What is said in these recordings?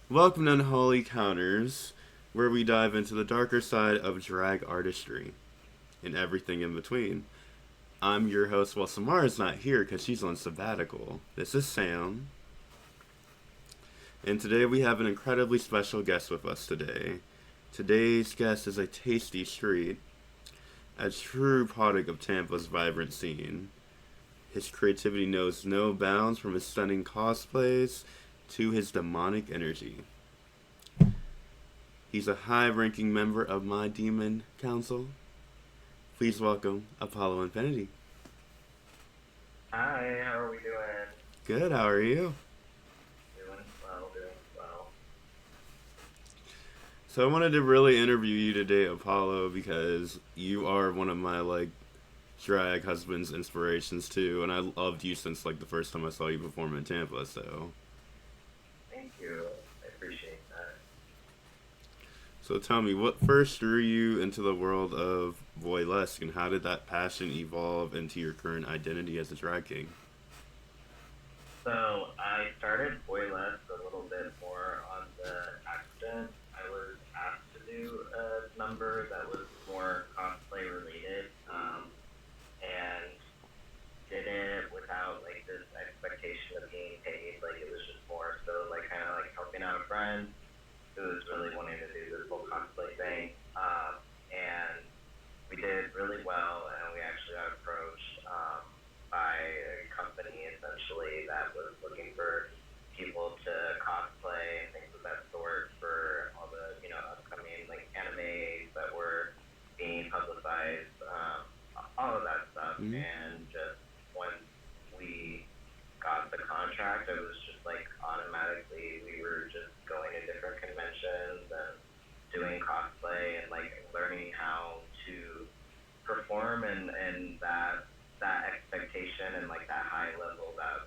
Welcome to Unholy Encounters, where we dive into the darker side of drag artistry and everything in between. I'm your host. Well, Samara's not here because she's on sabbatical. This is Sam, and today we have an incredibly special guest with us today. Today's guest is a tasty street, a true product of Tampa's vibrant scene. His creativity knows no bounds from his stunning cosplays to his demonic energy. He's a high ranking member of my demon council. Please welcome Apollo Infiniti. Hi, how are we doing? Good, how are you? Doing well. So I wanted to really interview you today, Apollo, because you are one of my drag husband's inspirations too, and I loved you since the first time I saw you perform in Tampa. Thank you. I appreciate that. So tell me, what first drew you into the world of Boylesque, and how did that passion evolve into your current identity as a drag king? So I started Boylesque a little bit more on the accident. I was asked to do a number that was more cosplay related, and did it without like this expectation of being paid. Like it was just more so like kind of like helping out a friend who was really wanting to do this whole cosplay thing. And we did really well, and we actually got approached by a company essentially that was looking for people to cosplay and things of that sort for all the upcoming like animes that were being publicized, all of that stuff, Mm-hmm. and just once we got the contract, it was just like automatically we were just going to different conventions and doing cosplay and like learning how to perform and that expectation and like that high level that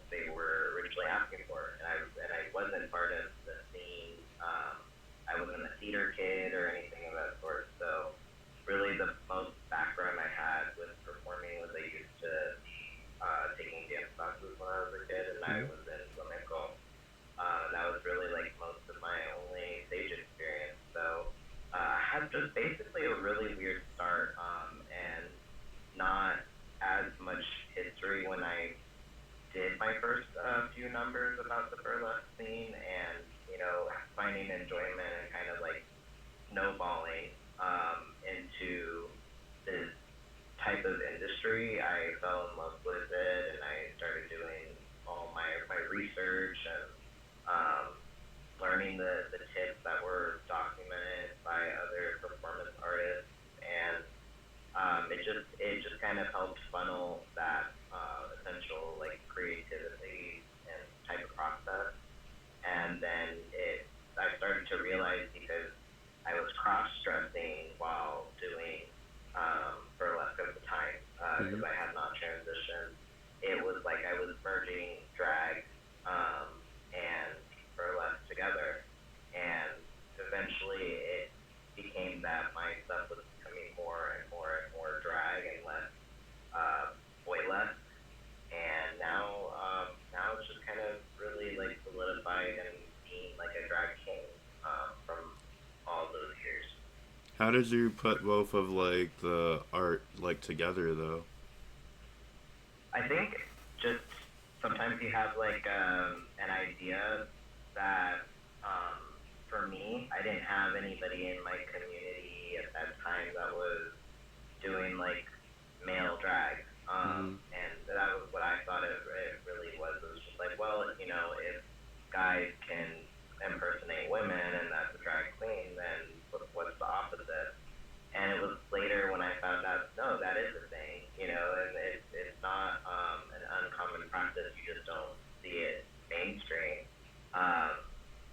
they were originally asking for, and I wasn't part of the scene. I wasn't a theater kid or anything of that sort, so really the most background I had with performing was I used to be taking dance classes when I was a kid, and I Mm-hmm. was in flamenco. That was really like most of my only stage experience. So I had just basically a really weird start, and not as much history when I did my first few numbers about the burlesque scene, and finding enjoyment and kind of like snowballing into this type of industry. I fell in love with it, and I started doing all my research and um, learning the tips that were documented by other performance artists, and it just kind of helped funnel that essential like creativity and type of process. And then I started to realize, because I was cross dressing while doing burlesque at the time, Mm-hmm. because I had not transitioned. It was like I was merging drag and burlesque together, and eventually it became that my stuff was becoming more and more and more drag and less boylesque. And now it's just kind of really like solidified and being like a drag king from all those years. How did you put both of the art together though? I think just sometimes you have like an idea that for me, I didn't have anybody in my community at that time that was doing like male drag. Mm-hmm. And that was what I thought it really was. It was just like, well, if guys can impersonate women and that's a drag queen, then what's the opposite? And it was later when I found out, no, that is a thing, and it's not an uncommon practice. You just don't see it mainstream. Um,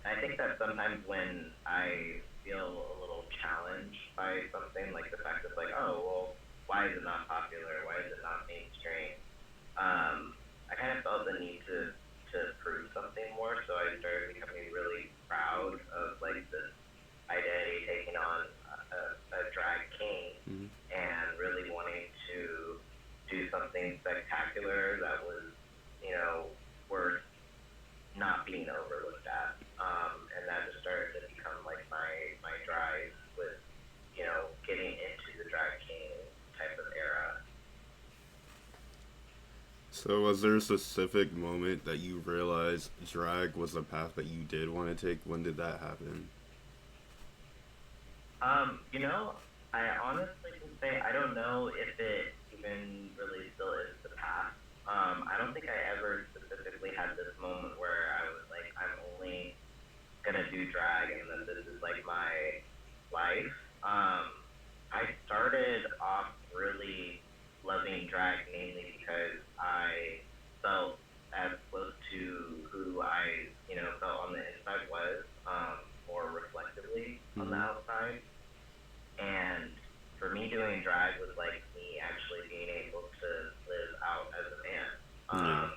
I think that sometimes when I feel a little challenged by something, like the fact that like, oh well, why is it not popular? Why is it not mainstream? I kind of felt the need to prove something more, so I started becoming really proud of like this identity taking on a drag king, Mm-hmm. and really wanting to do something spectacular that was, worth not being overlooked at. So, was there a specific moment that you realized drag was the path that you did want to take? When did that happen? You know, I honestly can say I don't know if it even really still is the path. I don't think I ever specifically had this moment where I was like, I'm only gonna do drag and then this is like my life. I started off really loving drag mainly because I felt as close to who I, felt on the inside was, more reflectively on the Mm-hmm. outside. And for me, doing drag was like me actually being able to live out as a man. Yeah.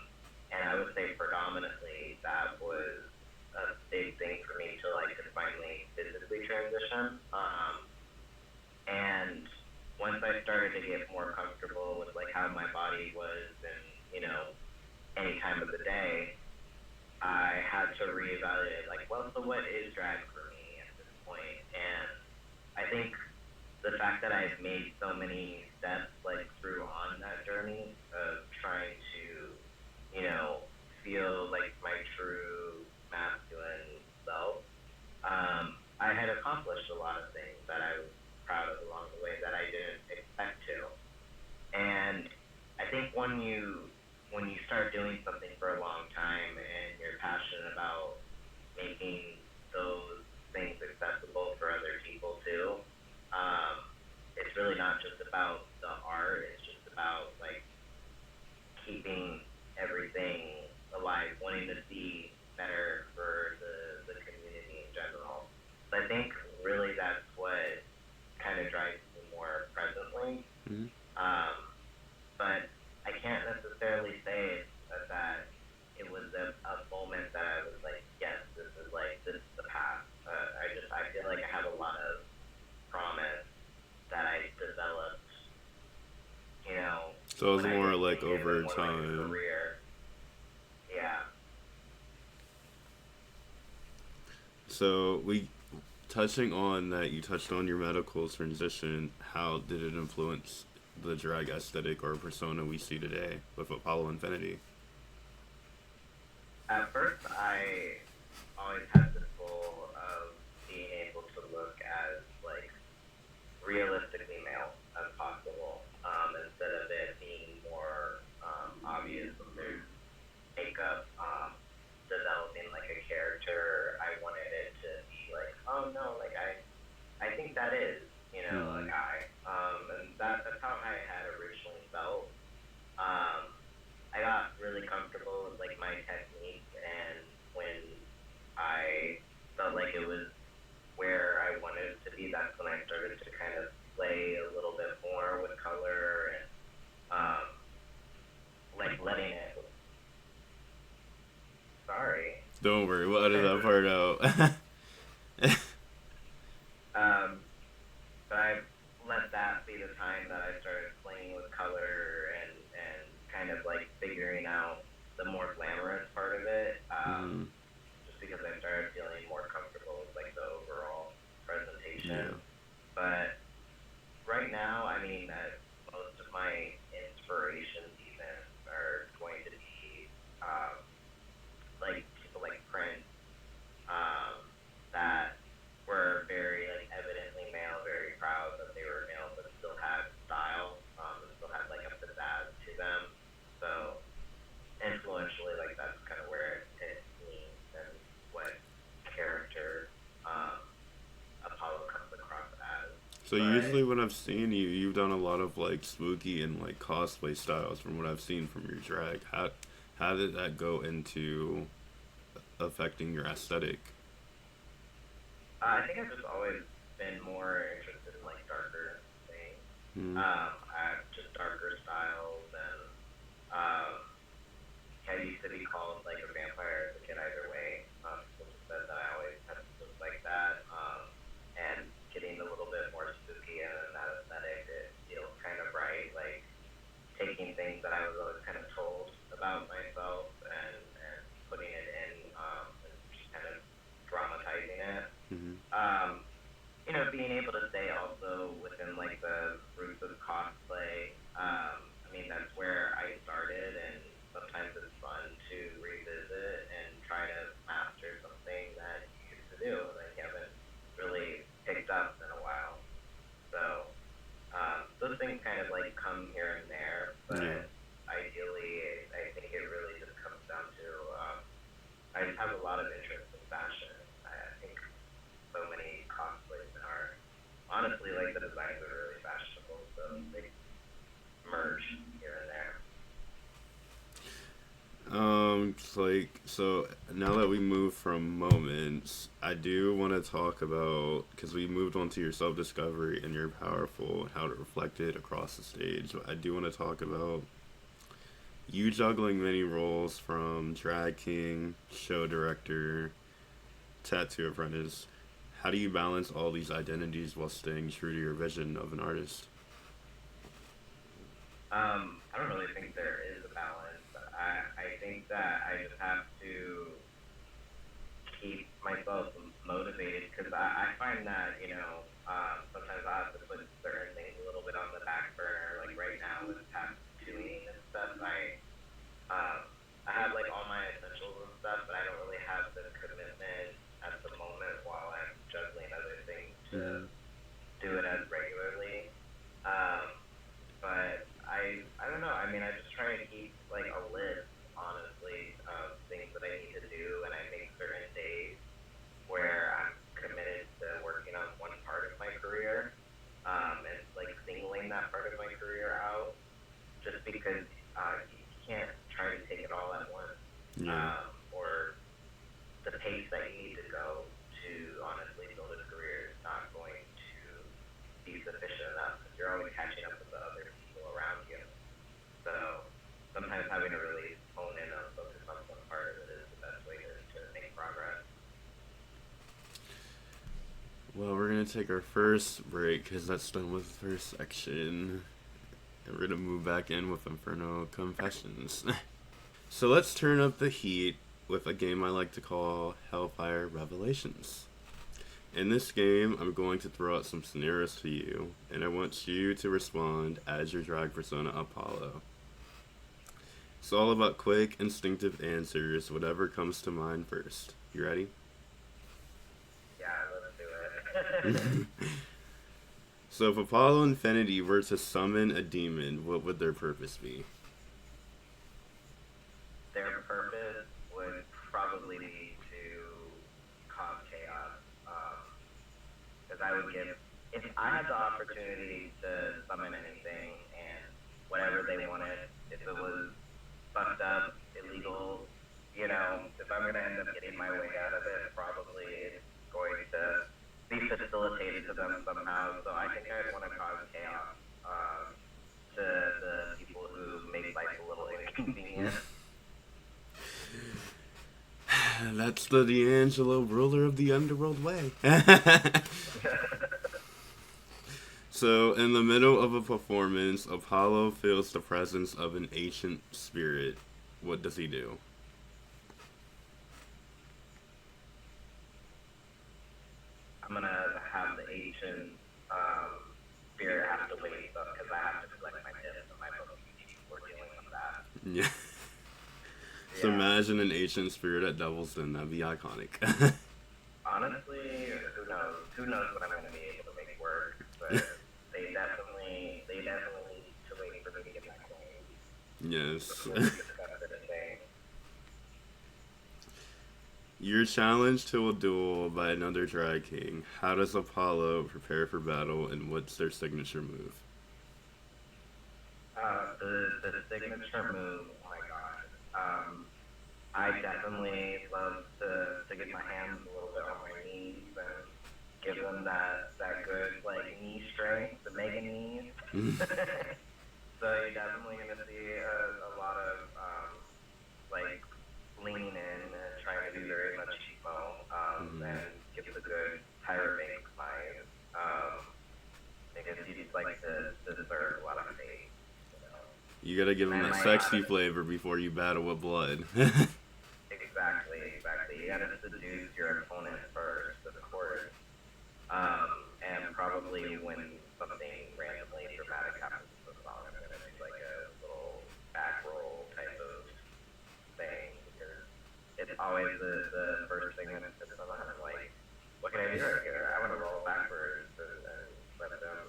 And I would say predominantly that was a big thing for me to like to finally physically transition. And once I started to get more comfortable with like how my body was and, any time of the day, I had to reevaluate like, well, so what is drag for me at this point? And I think the fact that I've made so many steps like through on that journey of trying to, feel like my true masculine self, I had accomplished a lot of things that I was proud of along the way that I didn't expect to. And I think when you start doing something for a long time and you're passionate about making those things accessible for other people too, um, it's really not just about the art. It's just about like keeping everything alive, wanting to see better for the community in general. So I think really that's what kind of drives me more presently. Mm-hmm. Um, but I can't necessarily say that it was a moment that I was like, yes, this is the path. I feel like I have a lot of promise that I developed, So it was when I more didn't like think it was over more like a time. career. Yeah. So we touching on that, you touched on your medical transition. How did it influence the drag aesthetic or persona we see today with Apollo Infinity? At first, I always had this goal of being able to look as like realistically male as possible, instead of it being more obvious through makeup, developing like a character. I wanted it to be like, oh no, like I think that is, a Mm-hmm. guy, and that's how I had originally felt. Um, I got really comfortable with like my technique, and when I felt like it was where I wanted it to be, that's when I started to kind of play a little bit more with color and um, like letting it. Sorry. Don't worry, we'll edit that part out. um, but I let that be the time that I started playing with color and kind of like figuring out the more glamorous part of it. Mm-hmm. Just because I started feeling more comfortable with like the overall Yeah. presentation. But right now, I mean, most of my inspirations even are going to be like people like Prince, um, that were very like evidently male, very proud that they were male, but still had style, and still had like a pizzazz to them. So influentially, like that's kind of where it means and what character um, Apollo comes across as. So But usually when I've seen you, you've done a lot of like spooky and like cosplay styles from what I've seen from your drag. How did that go into affecting your aesthetic? I think I've just always been more interested in like darker things. Mm-hmm. Just darker styles and um, I used to be called like a vampire as a kid either way. People just said that I always had to look like that. And getting a little bit more spooky and in that aesthetic, it feels kind of right. Like taking things that I was always kind of told about myself and putting it in, and just kind of dramatizing it. Mm-hmm. Um, being able to say also within like the roots of cosplay, I mean, that's where I started, and kind of like come here and there, Yeah. but ideally, I think it really just comes down to I just have a lot of interest in fashion. I think so many cosplays are honestly like the designs are really fashionable, so they merge here and there. So now that we move from moments, I do want to talk about, because we moved on to your self discovery and your powerful and how to reflect it across the stage. But I do want to talk about you juggling many roles from drag king, show director, tattoo apprentice. How do you balance all these identities while staying true to your vision of an artist? I don't really think there is a balance. I think that I just have to keep myself motivated because I find that sometimes I have to put certain things a little bit on the back burner. Like right now with tattooing and stuff, um, I have like all my essentials and stuff, but I don't really have the commitment at the moment while I'm juggling other things to Mm-hmm. do it as regularly. Um, but I don't know. I mean, I just try to keep like a list, honestly, of things that I need to do, and I make certain days where I'm committed to working on one part of my career, and like singling that part of my career out, just because you can't try to take it all at once, Yeah. or the pace that you need to go to honestly build a career is not going to be sufficient enough because you're always catching up with the other people around you. So sometimes having to really hone in on focus on one part of it is the best way to make progress. Well, we're gonna take our first break because that's done with the first section. And we're gonna move back in with Inferno Confessions. So let's turn up the heat with a game I like to call Hellfire Revelations. In this game, I'm going to throw out some scenarios to you, and I want you to respond as your drag persona Apollo. It's all about quick, instinctive answers, whatever comes to mind first. You ready? Yeah, let's do it. So if Apollo and Infiniti were to summon a demon, what would their purpose be? Their purpose would probably be to cause chaos. Because I would give, if I had the opportunity to summon anything and whatever they wanted, if it was fucked up, illegal, if I'm going to end up getting my way out of it, probably it's going to be facilitated to them somehow. So I think I'd want to cause chaos to the people who make life a little inconvenient. That's the D'Angelo ruler of the underworld way. So, in the middle of a performance, Apollo feels the presence of an ancient spirit. What does he do? I'm gonna have the Asian spirit have to wait up because I have to collect my tips and my Pokemon before dealing with that. Yeah. So Yeah. imagine an ancient spirit at Devil's Den. That'd be iconic. Honestly, who knows? Who knows what I'm gonna be able to make work? But they definitely need to wait for me to get my coins Yes. before we discuss anything. You're challenged to a duel by another drag king. How does Apollo prepare for battle, and what's their signature move? The signature move. Oh my god. I definitely love to get my hands a little bit on my knees and give them that good like knee strength, the mega knees. So you're definitely gonna see a lot of like leaning in and trying to be very much emo, Mhm. and give the good Tyra Banks vibes. Because you just like to deserve a lot of faith, you know. You gotta give him And that my sexy flavor before you battle with blood. exactly. You gotta seduce your opponent first, of course. And probably when something randomly dramatic happens in the song, I'm gonna do like a little back roll type of thing because it's always the first thing that hits them. I'm like, what can I do right here? I want to roll backwards and let them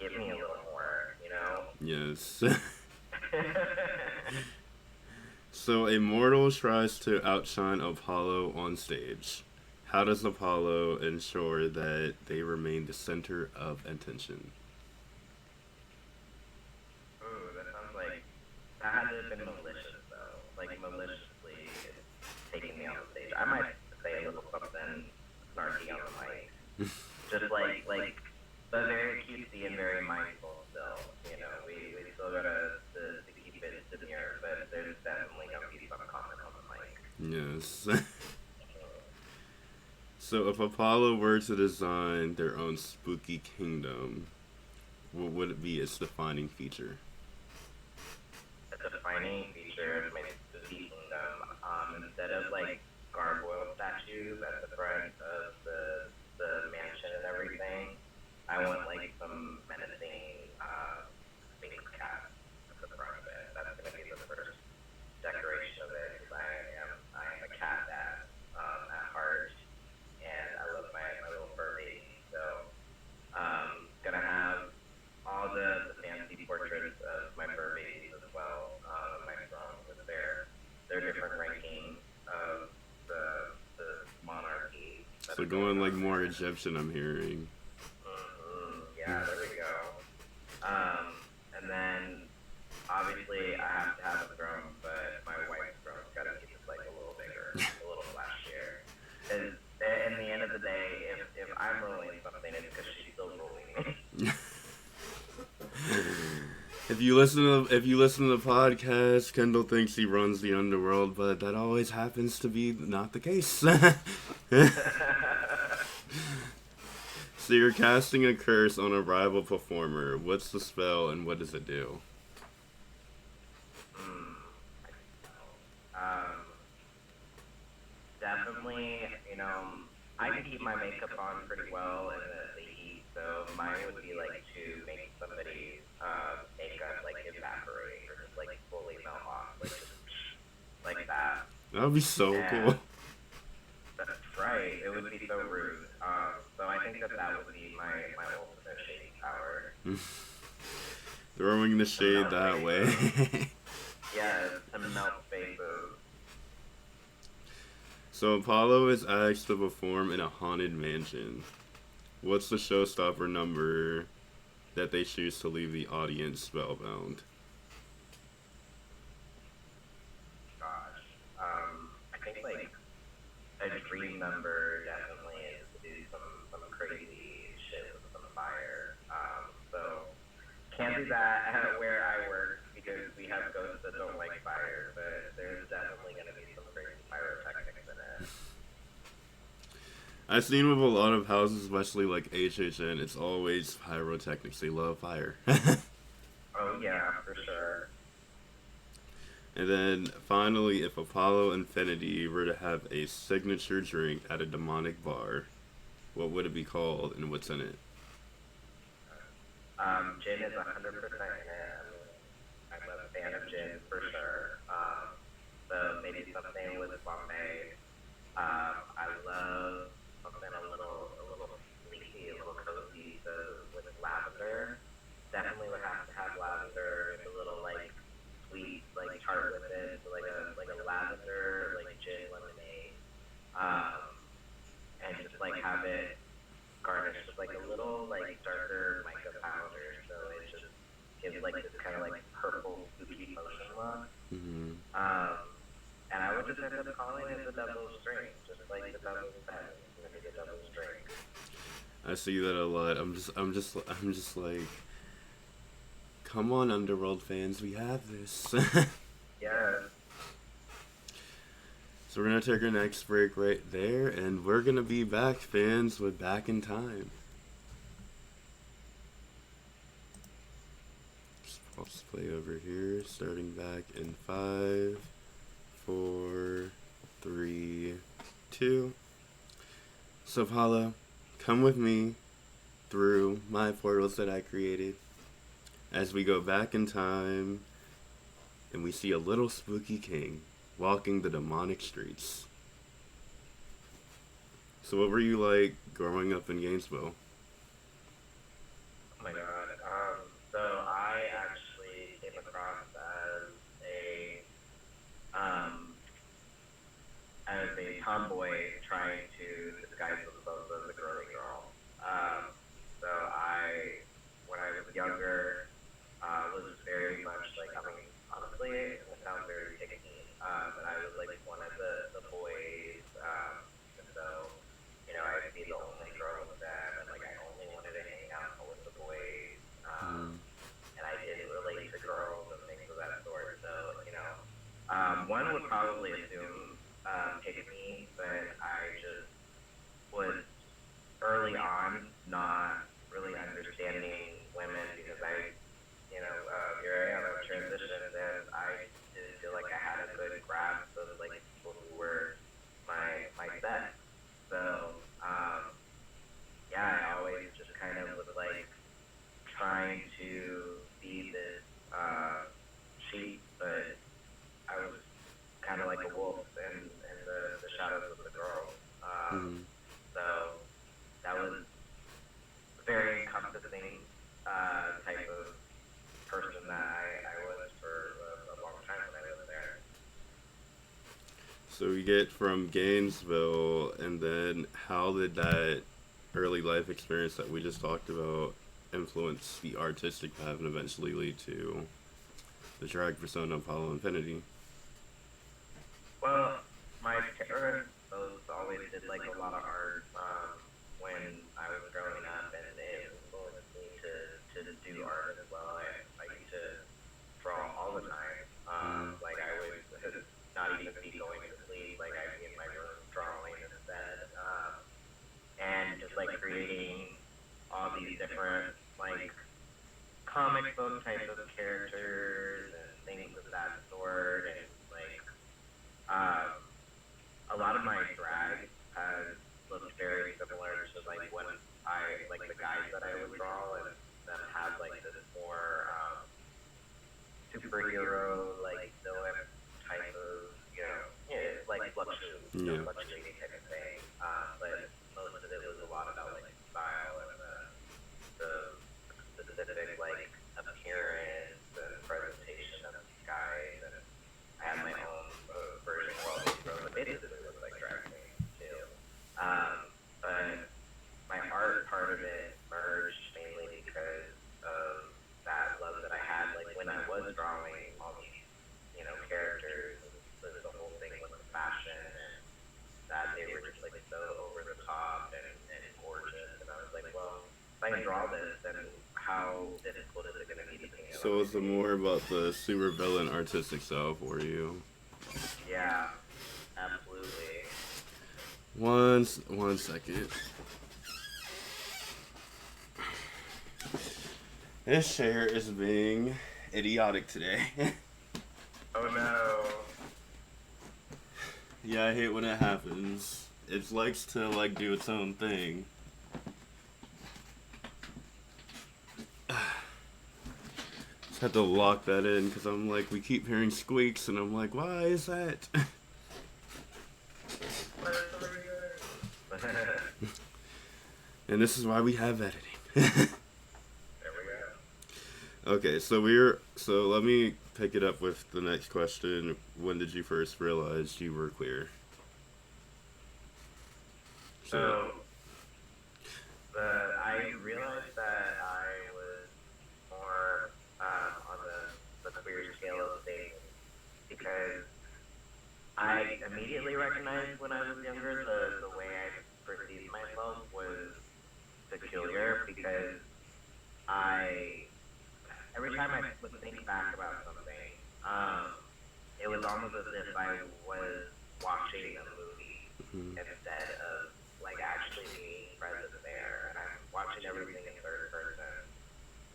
give me a little more, Yes. So a mortal tries to outshine Apollo on stage. How does Apollo ensure that they remain the center of attention? Ooh, that sounds like that had to have been malicious though. Like maliciously taking me on the stage. I might say a little something snarky on the mic. Just but very cutesy and very mindful still. You know, we still gotta to keep it demure, but there's definitely gonna be some comment on the mic. Yes. So if Apollo were to design their own spooky kingdom, what would it be its defining feature? A defining feature of my spooky kingdom, instead of like gargoyle statues at the front of the mansion and everything, I want like some menacing space cat at the front of it. That's gonna be the first decoration of it because I am a cat at heart, and I love my little fur baby. So gonna have all the fancy portraits of my fur babies as well on my throne with their different rankings of the monarchy. So going like more Egyptian, I'm hearing. Yeah, there we go. And then obviously I have to have a throne, but my wife's throne's got to be just like a little bigger, a little flashier. Because in the end of the day, if I'm ruling something, it's because she's still ruling me. If you listen to the podcast, Kendall thinks he runs the underworld, but that always happens to be not the case. So you're casting a curse on a rival performer. What's the spell and what does it do? Definitely, I can keep my makeup on pretty well in the heat, so mine would be like to make somebody's makeup like evaporate or just like fully melt off, like that. That would be so cool. That's right. It would be so rude. So I think that would be my ultimate shading power. Throwing the shade that way. Yeah, to melt faces. So Apollo is asked to perform in a haunted mansion. What's the showstopper number that they choose to leave the audience spellbound? Gosh. I think like a dream number definitely is to do some crazy shit with some fire. So can't do that at where I work because we have ghosts that don't like fire, but there's definitely gonna be some crazy pyrotechnics in it. I've seen with a lot of houses, especially like HHN, it's always pyrotechnics. They love fire. Oh yeah, for sure. And then finally, if Apollo Infiniti were to have a signature drink at a demonic bar, what would it be called and what's in it? Gin is 100% in. I'm a fan of gin for sure. So maybe something with Bombay. I love something a little sleepy, a little cozy. So with lavender, definitely would have to have lavender with a little like sweet like tart with it. So like a lavender like gin lemonade. And just like have it garnished with like a little like darker mica powder, so it just gives like this kind of like purple spooky potion look. Mm-hmm. And I would just end up calling it the devil's drink, just like the devil's pen. It's gonna be the devil's drink. I see that a lot. I'm just like, come on, Underworld fans, we have this. Yeah. So we're gonna take our next break right there, and we're gonna be back, fans, with Back in Time. Let's play over here, starting back in 5, 4, 3, 2. So Apollo, come with me through my portals that I created as we go back in time and we see a little spooky king walking the demonic streets. So what were you like growing up in Gainesville? Oh my god. So I actually tomboy trying to disguise themselves as a girly girl. So when I was younger, was very much like, I mean, honestly, it sounds very picky, but I was like one of the boys, and so, I'd be the only girl with them, and like I only wanted to hang out with the boys, Mm. and I didn't relate to girls and things of that sort. So, one would probably assume pick me, but I just was early on not really understanding women because here I am, I've transitioned, and I didn't feel like I had a good grasp of like people who were my sex. So, yeah, I always just kind of was like trying to be this sheep, but I was kind of like a wolf in the shadows of the girls. Mm. So that was a very encompassing type of person that I was for a long time when I lived there. So we get from Gainesville, and then how did that early life experience that we just talked about influence the artistic path and eventually lead to the drag persona of Hollow Infinity? Well, my parents both always did like a lot of art when I was growing up, and it influenced me to do art as well. I used to draw all the time. Mm. Like I would not even be going to sleep. Like I'd be in my room drawing instead, and just like creating all these different like comic book type of characters and things of that sort, and like um, a lot of my drag has looked very similar to like when I like the guys that I would draw, and them have like this more superhero like villain type of yeah, like Yeah. fluctuating type of thing. But most of it was a lot about like style and the specific like appearance and presentation of these guys, and I had my own version. Well, it basically looks like drag queens too. But my art part of it merged mainly because of that love that I had. Like when I was drawing all these, characters, the whole thing with the fashion and that they were just like so over the top and gorgeous. And I was like, well, if I can draw this, then how difficult is it going to be to paint it on So my it's page? more about the super villain artistic style for you. Yeah, absolutely. One second. This chair is being idiotic today. Oh no. Yeah, I hate when it happens. It likes to like do its own thing. Just had to lock that in because I'm like, we keep hearing squeaks, and I'm like, why is that? What is over here? And this is why we have editing. There we go. Okay, so let me pick it up with the next question. When did you first realize you were queer? So, So I realized that I was more on the queer scale of things because I immediately recognized when I was younger the way I perceived myself was peculiar because I every time I would think back about something, it was almost as if I was watching a movie mhm, instead of like actually being present there. And I'm watching everything in third person,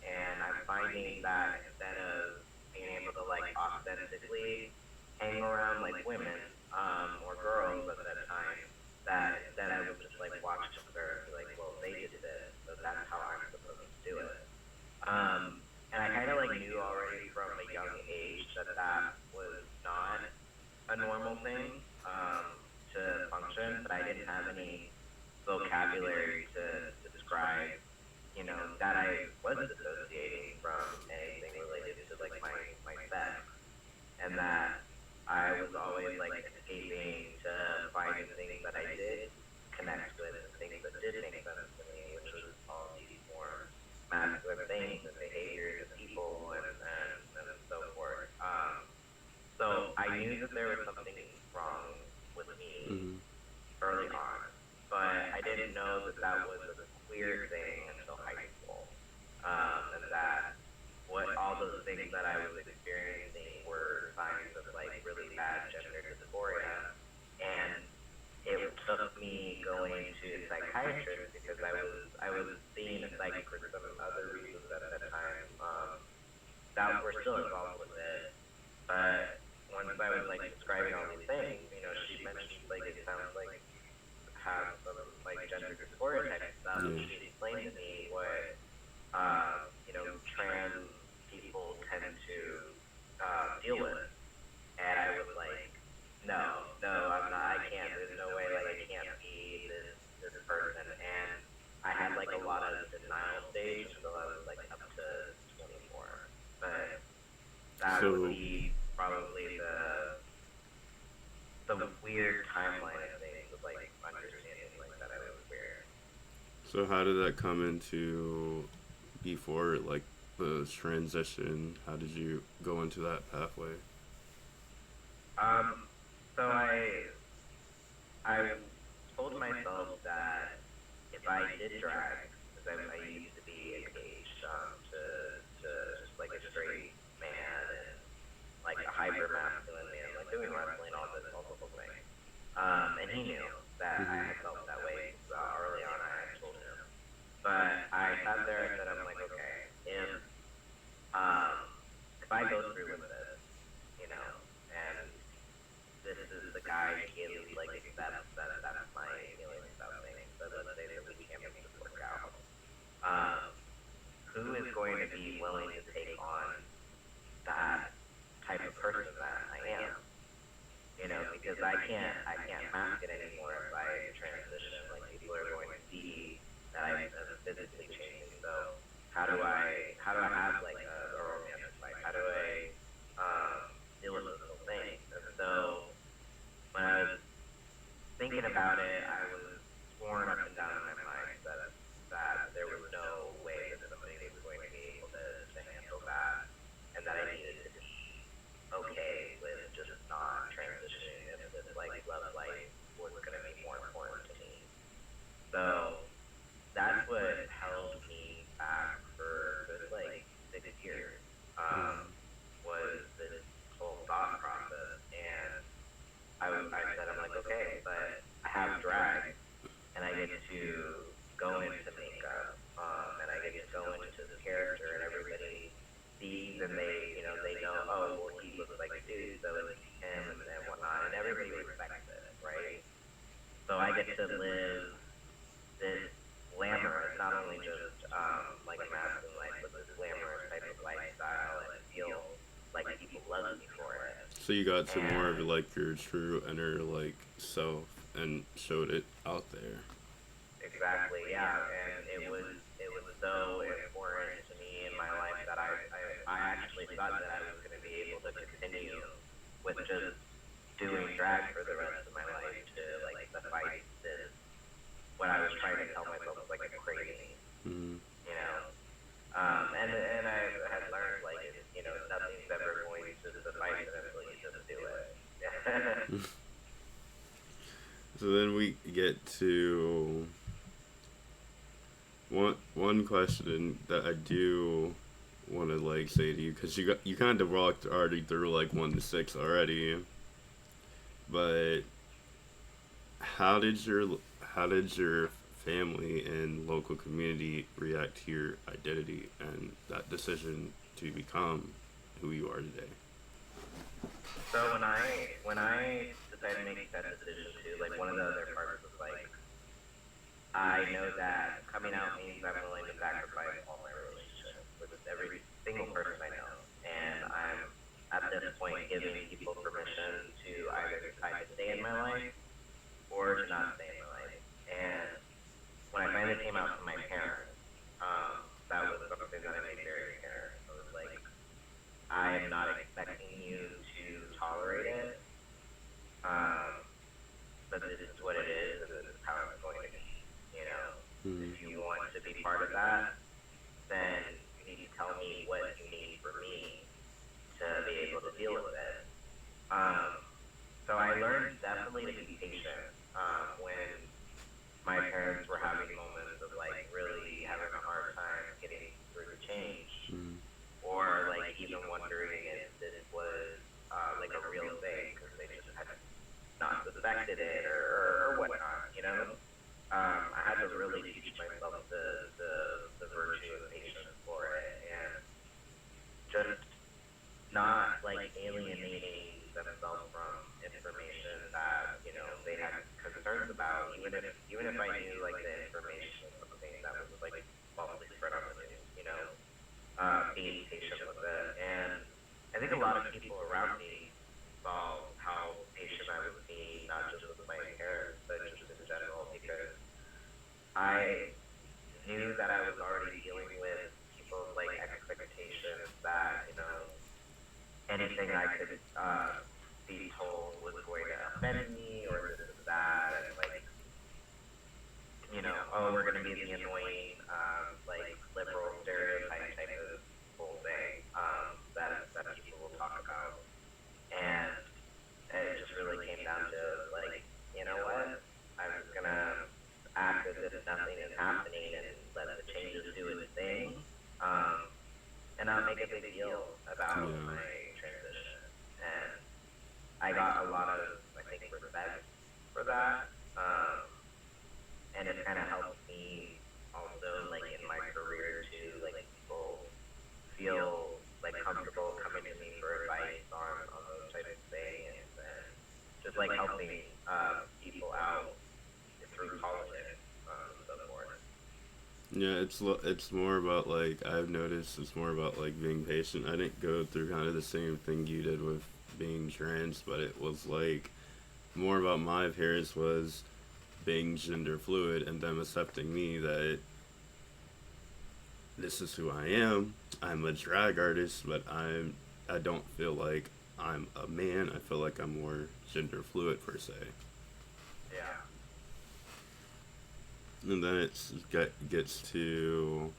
and I'm finding that instead of being able to like authentically hang around like women or girls at that time, that instead I would just like watch her and be like, well, they did this, so that's how I'm supposed to do it. And I kind of like knew already from a young age that that was not a normal thing to function, but I didn't have any vocabulary to describe, that I was dissociating from anything related to like my sex, and that I was always like escaping to find things know that that was a queer thing until high school, and that what all those things that I was experiencing were signs of like really bad gender dysphoria, and it took me going to a psychiatrist because I was seeing a psych for some other reasons at that time that were still involved with it. But once I was like describing all these things, she mentioned like it sounds like you have some like gender dysphoria type stuff. Yeah. She explained to me what trans people tend to deal with, and I was like, no, I'm not. I can't. There's no way. Like, I can't be this person. And I had like a lot of denial stage until I was like up to 24. But that So- would be probably the weird timeline of things of like understanding like that I was queer. So how did that come into before like the transition? How did you go into that pathway? So I told myself that if I did drag, because I used to be engaged to just like a straight man and like a hyper masculine man, like doing wrestling, all this thing. And he knew that I had felt that way early on. I had told him, but I sat there and said, I'm like, okay, if I go through with this, and this is the guy he at least like accepts that's my feelings about things. So let's say that we can't make this work out. Who is going to be willing to take on that type of person that I am? Because I can't mask it anymore if I transition. Like people are going to see that I'm physically changing. So how do I have like a romantic life? How do I deal with those little things? And so when I was thinking about it, I was sworn up and down in my mind that there was no way that somebody was going to be able to handle that, and that I needed to be okay with just not transitioning if this like love life was going to be more important to me. So that's what held me back for this like 6 years. Was this whole thought process, and I said, I'm like, okay, but I have drag, and I get to go into makeup, and I get to go into this character, and everybody sees, and they know, oh, well, he looks like a dude, so it's him, and whatnot, and everybody respects it, right? So I get to live this glamorous, not only just like a masculine life, but this glamorous type of lifestyle, and feel like people love me for it. So you got to more of like your true inner like self and showed it out there. Exactly, yeah, and it was so important to me in my life that I actually thought that I was going to be able to continue with just doing drag for the rest of my life to like suffice this what I was trying to tell myself was like a craving, Mm-hmm. and I had learned like nothing's ever going to suffice until you just do it. So then we get to one question that I do want to like say to you, because you kind of walked already through like 1 to 6 already, but how did your family and local community react to your identity and that decision to become who you are today? So when I decided to make that decision too, like one of the other parts was like, I know that coming out means I'm willing to sacrifice all my relationships with every single person I know, and I'm at this point giving people permission to either decide to stay in my life or to not stay in my life. And when I finally came out to my parents, that was something that I made very apparent. I was like, I am not expecting you to tolerate it, but this is what it is, and this is how it's going to be. If you want to be part of that, then you need to tell me what you need for me to be able to deal with it. So I learned definitely to be patient when my parents were having teach myself the virtue of patience for it, and just not like alienating themselves from information that they had concerns about, even if I knew like the information was something that was like falsely spread on the news, being patient with it. And I think a lot of people around me saw how patient I was being, not just with my parents, but just in general, because I knew that I was already dealing with people's like expectations that anything I could be told was going to offend me or this or that, and like oh, we're going to be the annoying like liberal stereotype type of whole thing that people will talk about, and it just really came down to like, you know what, I'm just gonna act as if nothing is happening and let the changes do its thing, and not make a big deal about my transition. And I got a lot of, I think, respect for that, and it kind of helped me also, like, in my career too, like, people feel like comfortable coming to me for advice on those types of things, and just like helping people out through politics, and so forth. Yeah, it's more about like I've noticed it's more about like being patient. I didn't go through kind of the same thing you did with being trans, but it was like more about my appearance was being gender fluid and them accepting me that this is who I am. I'm a drag artist, but I don't feel like I'm a man. I feel like I'm more gender fluid per se. Yeah. And then gets to,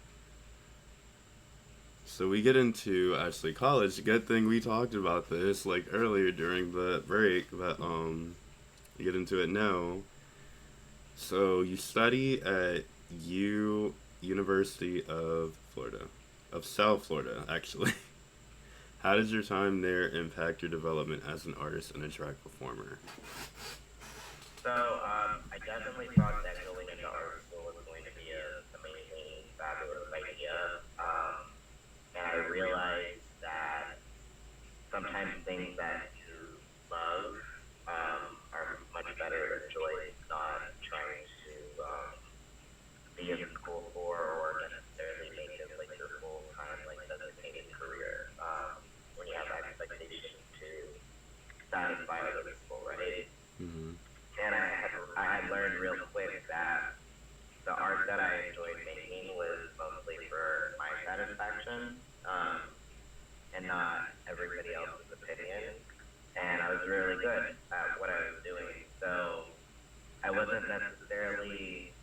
so we get into actually college. Good thing we talked about this like earlier during the break, but we get into it now. So you study at University of Florida, of South Florida, actually. How does your time there impact your development as an artist and a drag performer? So I definitely thought that going into art school was going to be an amazing, fabulous idea. And I realized that sometimes things that you love are much better enjoyed, not trying to be in school for or necessarily make it like your full time like designated career. When you have expectations to satisfy other people, right? Mm-hmm. And I had learned real quick that the art that I enjoyed making was mostly for my satisfaction, and not everybody else's opinion. And I was really good at what I was doing, so I wasn't necessarily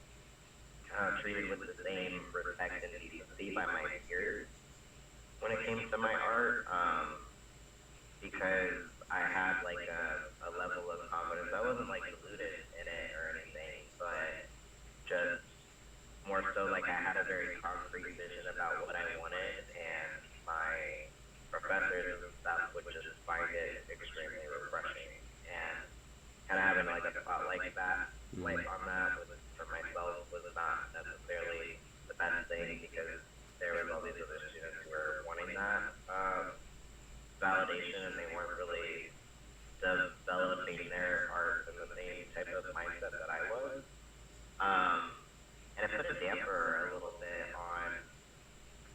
treated with the same respect and decency by my peers when it came to my art, because I had like a level of confidence. I wasn't like deluded in it or anything, but just more so like I had a very concrete vision about what I wanted, and my professors and stuff would just find it extremely refreshing. And kind of having like a spotlight that light on that was, for myself, was not necessarily the best thing, because there was all these other students who were wanting that validation, and they weren't really developing their art in the same type of mindset that I was. And it put a damper a little bit on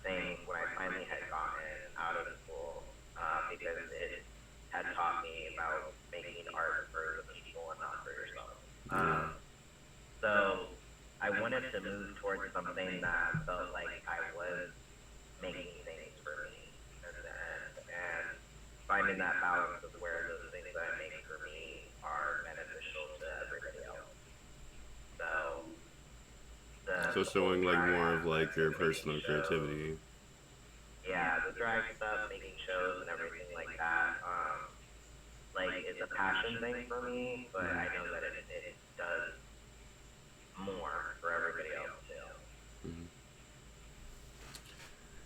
things when I finally had gotten out of school, because it had taught me about making art for the people and not for yourself. So I wanted to move towards something that felt like I was making things for me in the end, and finding that balance of where those things that I make for me are beneficial to everybody else. So So showing like more of like your personal creativity. Yeah, the drag stuff, making shows and everything like that, like it's a passion thing for me, but I know that it does more for everybody else too. Mm-hmm.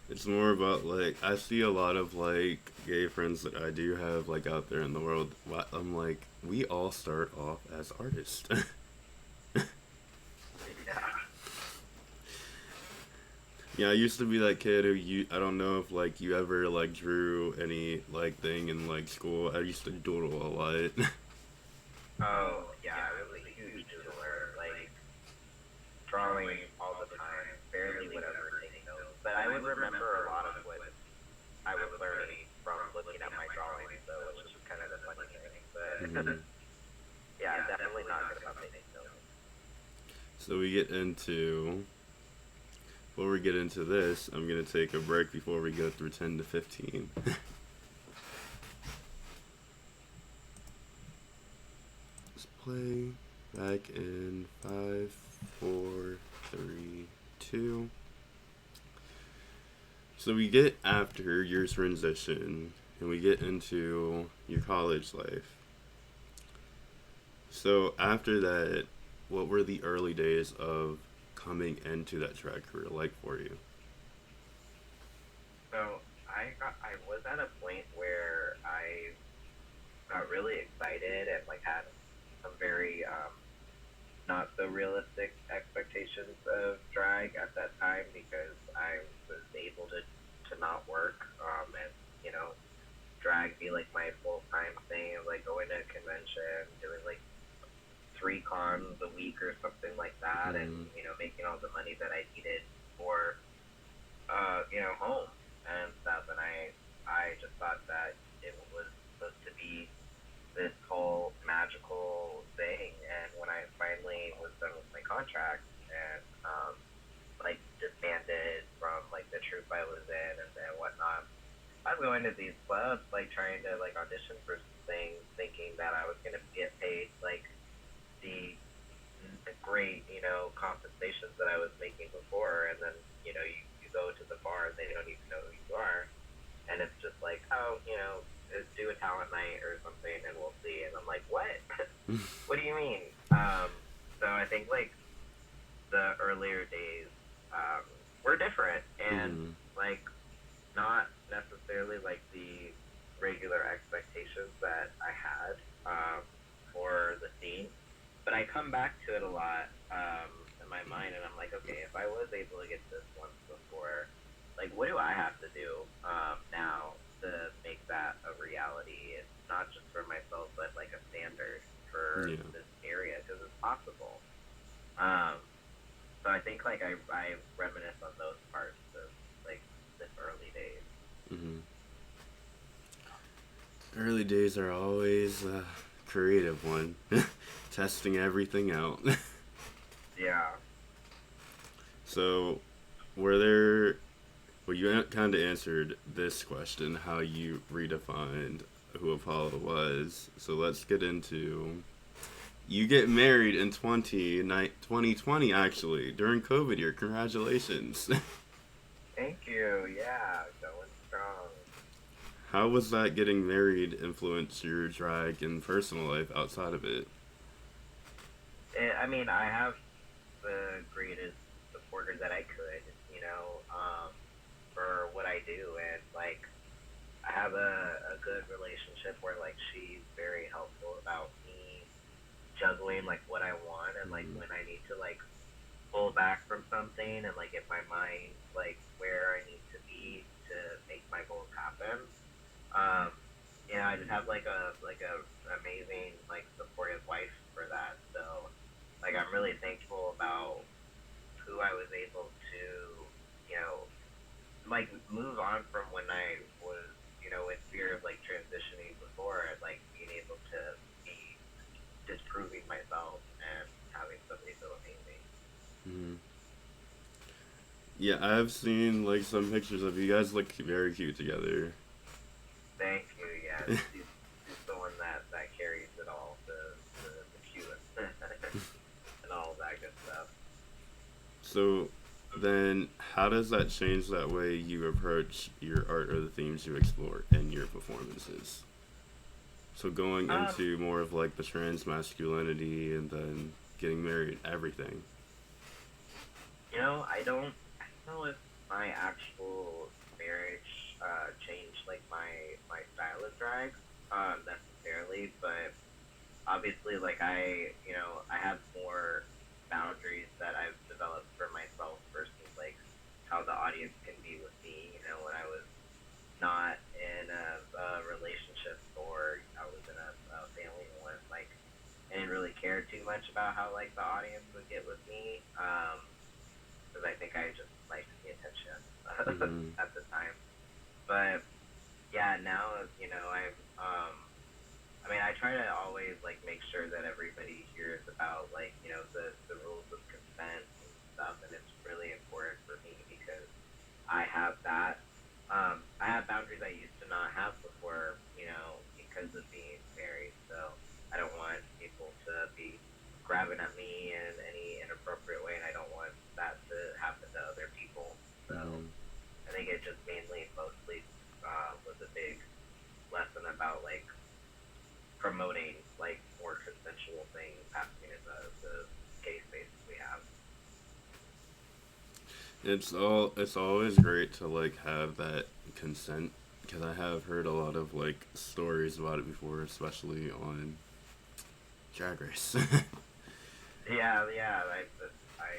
It's more about like I see a lot of like gay friends that I do have like out there in the world. I'm like, we all start off as artists. Yeah. Yeah, I used to be that kid who I don't know if like you ever like drew any like thing in like school. I used to doodle a lot. Oh yeah, I was a huge doodler, like drawing all the time, barely would ever take notes. But I would remember a lot of what I was learning from looking at my drawings, though, which is kind of the funny thing. But Mhm. yeah, definitely not good about taking notes. So we get into before we get into this, I'm gonna take a break before we go through 10 to 15. Let's play back in 5, 4, 3, 2. So we get after your transition and we get into your college life. So after that, what were the early days of coming into that track career like for you? So I was at a point where I got really excited and like had some very not so realistic expectations of drag at that time because I was able to not work and you know drag be like my full time thing of like going to a convention, doing like 3 cons a week or something like that, and Mm, making all the money that I needed for home and stuff. And I just thought that it was supposed to be this whole magical thing. And when I finally was done with my contract and like disbanded from like the troupe I was in and whatnot, I was going to these clubs like trying to like audition for things, thinking that I was gonna get paid like the the great compensations that I was making before, and then you go to the bar and they don't even know who you are, and it's just like, oh, do a talent night or something and we'll see. And I'm like, what? What do you mean? So I think like the earlier days were different and mm, like not necessarily like the regular expectations that I had for the scene. But I come back to it a lot in my mind, and I'm like, okay, if I was able to get this once before, like, what do I have to do now to make that a reality? It's not just for myself, but like a standard for yeah. this area because it's possible. Um, so I think like I reminisce on those parts of like the early days. Hmm. Early days are always a creative one, testing everything out. Yeah. So, were there? Well, you kind of answered this question, how you redefined who Apollo was. So let's get into. You get married in 2020, actually, during COVID year. Congratulations. Thank you. Yeah, going strong. How was that getting married influence your drag and personal life outside of it? I mean, I have the greatest supporter that I could, for what I do, and like I have a good relationship where like she's very helpful about me juggling like what I want and like Mm-hmm. when I need to like pull back from something and like get my mind like where I need to be to make my goals happen. Um, I just have like a amazing like supportive wife for that. So like I'm really thankful about who I was able to, you know, like move on from when I was, in fear of like transitioning before and like being able to be disproving myself and having somebody so amazing. Mm-hmm. Yeah, I've seen like some pictures of you guys look very cute together. Thank you. Yeah, she's the one that carries it all, the cutest and all of that good stuff. So then, how does that change that way you approach your art or the themes you explore in your performances? So going Um, into more of like the trans masculinity and then getting married, everything. I don't know if my actual marriage changed like my style of drag necessarily, but obviously like I have more boundaries that I've developed for myself versus like how the audience much about how like the audience would get with me, because I think I just liked the attention Mm-hmm. at the time. But yeah, now I mean, I try to always like make sure that everybody hears about like the rules of consent and stuff, and it's really important for me because I have that. I have boundaries I used to not have before, because of being married. So I don't want people to be grabbing at me in any inappropriate way, and I don't want that to happen to other people. So Mm-hmm. I think it just mostly was a big lesson about like promoting like more consensual things happening in the gay spaces we have. It's always great to like have that consent because I have heard a lot of like stories about it before, especially on Drag Race. Yeah, yeah. I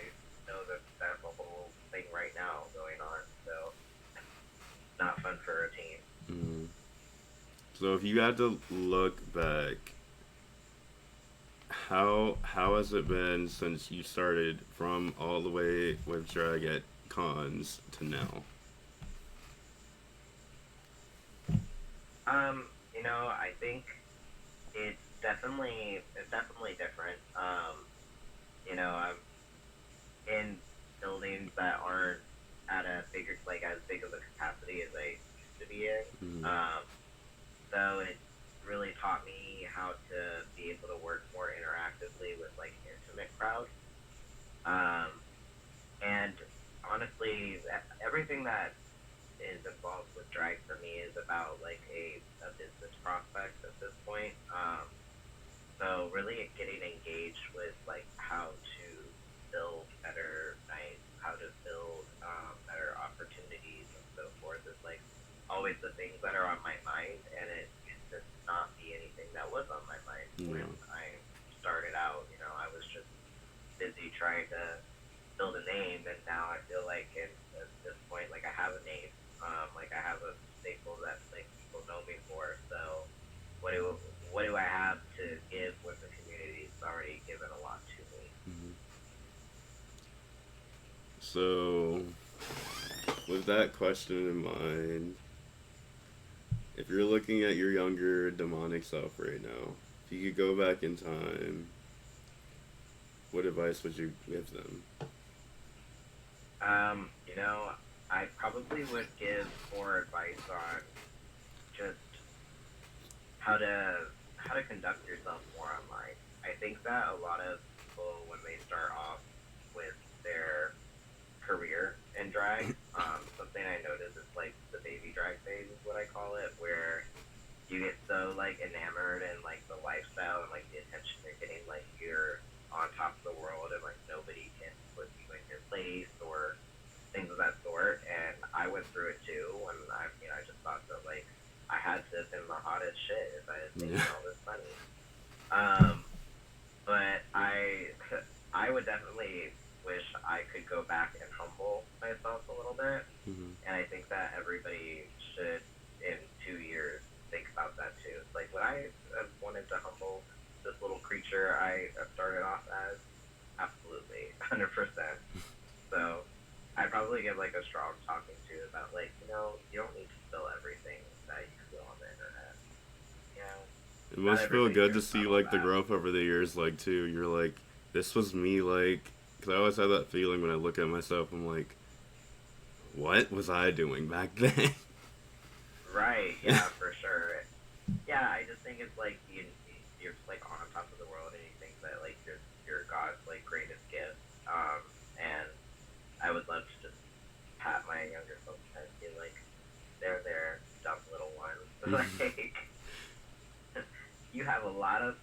know that that's a whole thing right now going on. So not fun for a team. Mm. So if you had to look back, how has it been since you started from all the way with drag at cons to now? I think it's definitely different. I'm in buildings that aren't at a bigger like as big of a capacity as I used to be in. Mm. Um, so it really taught me how to be able to work more interactively with like intimate crowds. Um, and honestly, everything that is involved with drag for me is about like a business prospect at this point. So really getting engaged with like how to build better nights, how to build better opportunities and so forth is like always the things that are on my mind, and it used to not be anything that was on my mind when Yeah. I started out. I was just busy trying to build a name, and now I feel like at this point, like I have a name, like I have a staple that like people know me for. So what do what do I have to give when the community's already given a lot to me? Hmm. So with that question in mind, if you're looking at your younger demonic self right now, if you could go back in time, what advice would you give them? Um, you know, I probably would give more advice on just how to how to conduct yourself more online. I think that a lot of people when they start off with their career in drag, something I notice is like the baby drag phase is what I call it, where you get so like enamored in like the lifestyle and like the attention you're getting, like you're on top of the world and like nobody can put you in your place or things of that sort. And I went through it too when I just thought that like I had to have been the hottest shit if I was Yeah. making all this money. Um, but I would definitely wish I could go back and humble myself a little bit, Hmm. and I think that everybody should in 2 years think about that too. It's like when I wanted to humble this little creature I started off as, absolutely, 100%. So I'd probably give like a strong talking to about like you don't need to spill everything that you feel on the internet. You know, It not must feel everybody good to cares see about all like the that. growth over the years, like too. You're like, this was me, like, because I always have that feeling when I look at myself. I'm like, what was I doing back then? Right? Yeah, for sure. Yeah, I just think it's like you're just like on top of the world, and you think that like you're God's like greatest gift. And I would love to just pat my younger self and be like, there, dumb little one. Like you have a lot of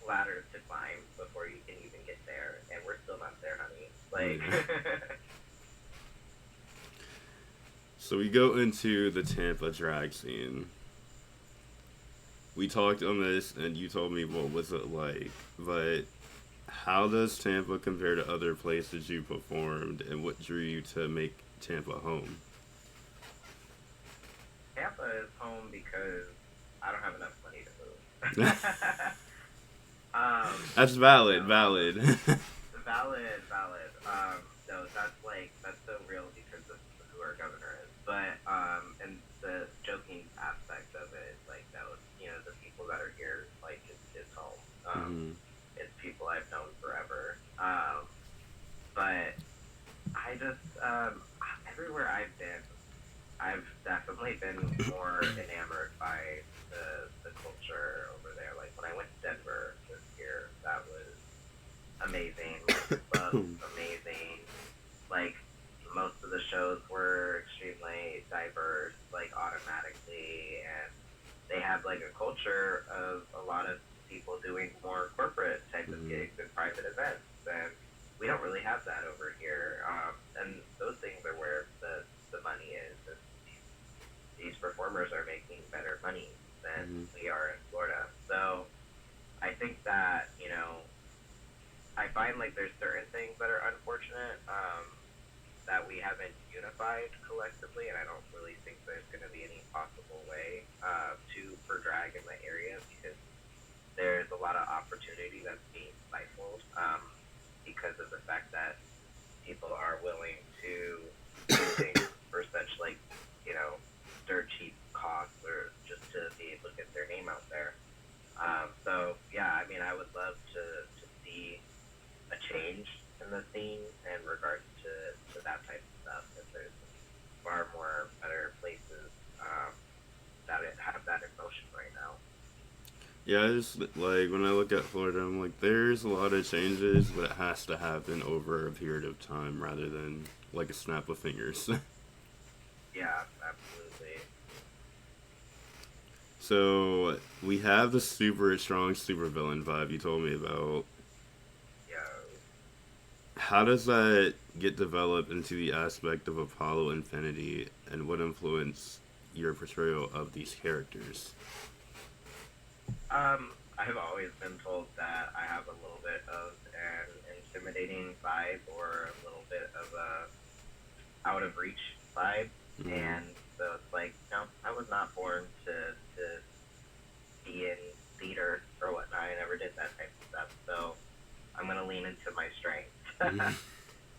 ladders to climb before you can even get there, and we're still not there, honey. Like, Yeah. So we go into the Tampa drag scene. We talked on this, and you told me what was it like, but how does Tampa compare to other places you performed, and what drew you to make Tampa home? Tampa is home because I don't have enough money to move. That's valid, no, valid. valid. No, that's so real because of who our governor is. But and the joking aspect of it is like no, the people that are here, like it's home. Hmm. It's people I've known forever. But I just everywhere I've been, I've definitely been more enamored by the culture over there. Like when I went to Denver this year, that was amazing. Like the clubs, amazing. Like most of the shows were extremely diverse, like automatically, and they have like a culture of a lot of people doing more corporate type of Hmm. gigs and private events, and we don't really have that over here. And those things are where the money is. And these performers are making better money than Hmm. we are in Florida. So I think that I find like there's certain things that are unfortunate that we haven't unified collectively, and I don't really think there's going to be any possible way to for drag in the area because there's a lot of opportunity that's being stifled because of the fact that people are willing to do things for such like you know dirt cheap costs or just to be able to get their name out there. So yeah, I mean, I would love to see a change in the scene in regards to that type of stuff. If there's far more better places that have that emotion right now. Yeah, I just like when I look at Florida, I'm like, there's a lot of changes, but it has to happen over a period of time rather than like a snap of fingers. Yeah, absolutely. So we have the super strong supervillain vibe you told me about. Yeah. How does that get developed into the aspect of Apollo Infinity, and what influenced your portrayal of these characters? I've always been told that I have a little bit of an intimidating vibe or a little bit of a out of reach vibe, Mm-hmm. and so it's like, I was not born to be in theater or whatnot. I never did that type of stuff, so I'm gonna lean into my strengths.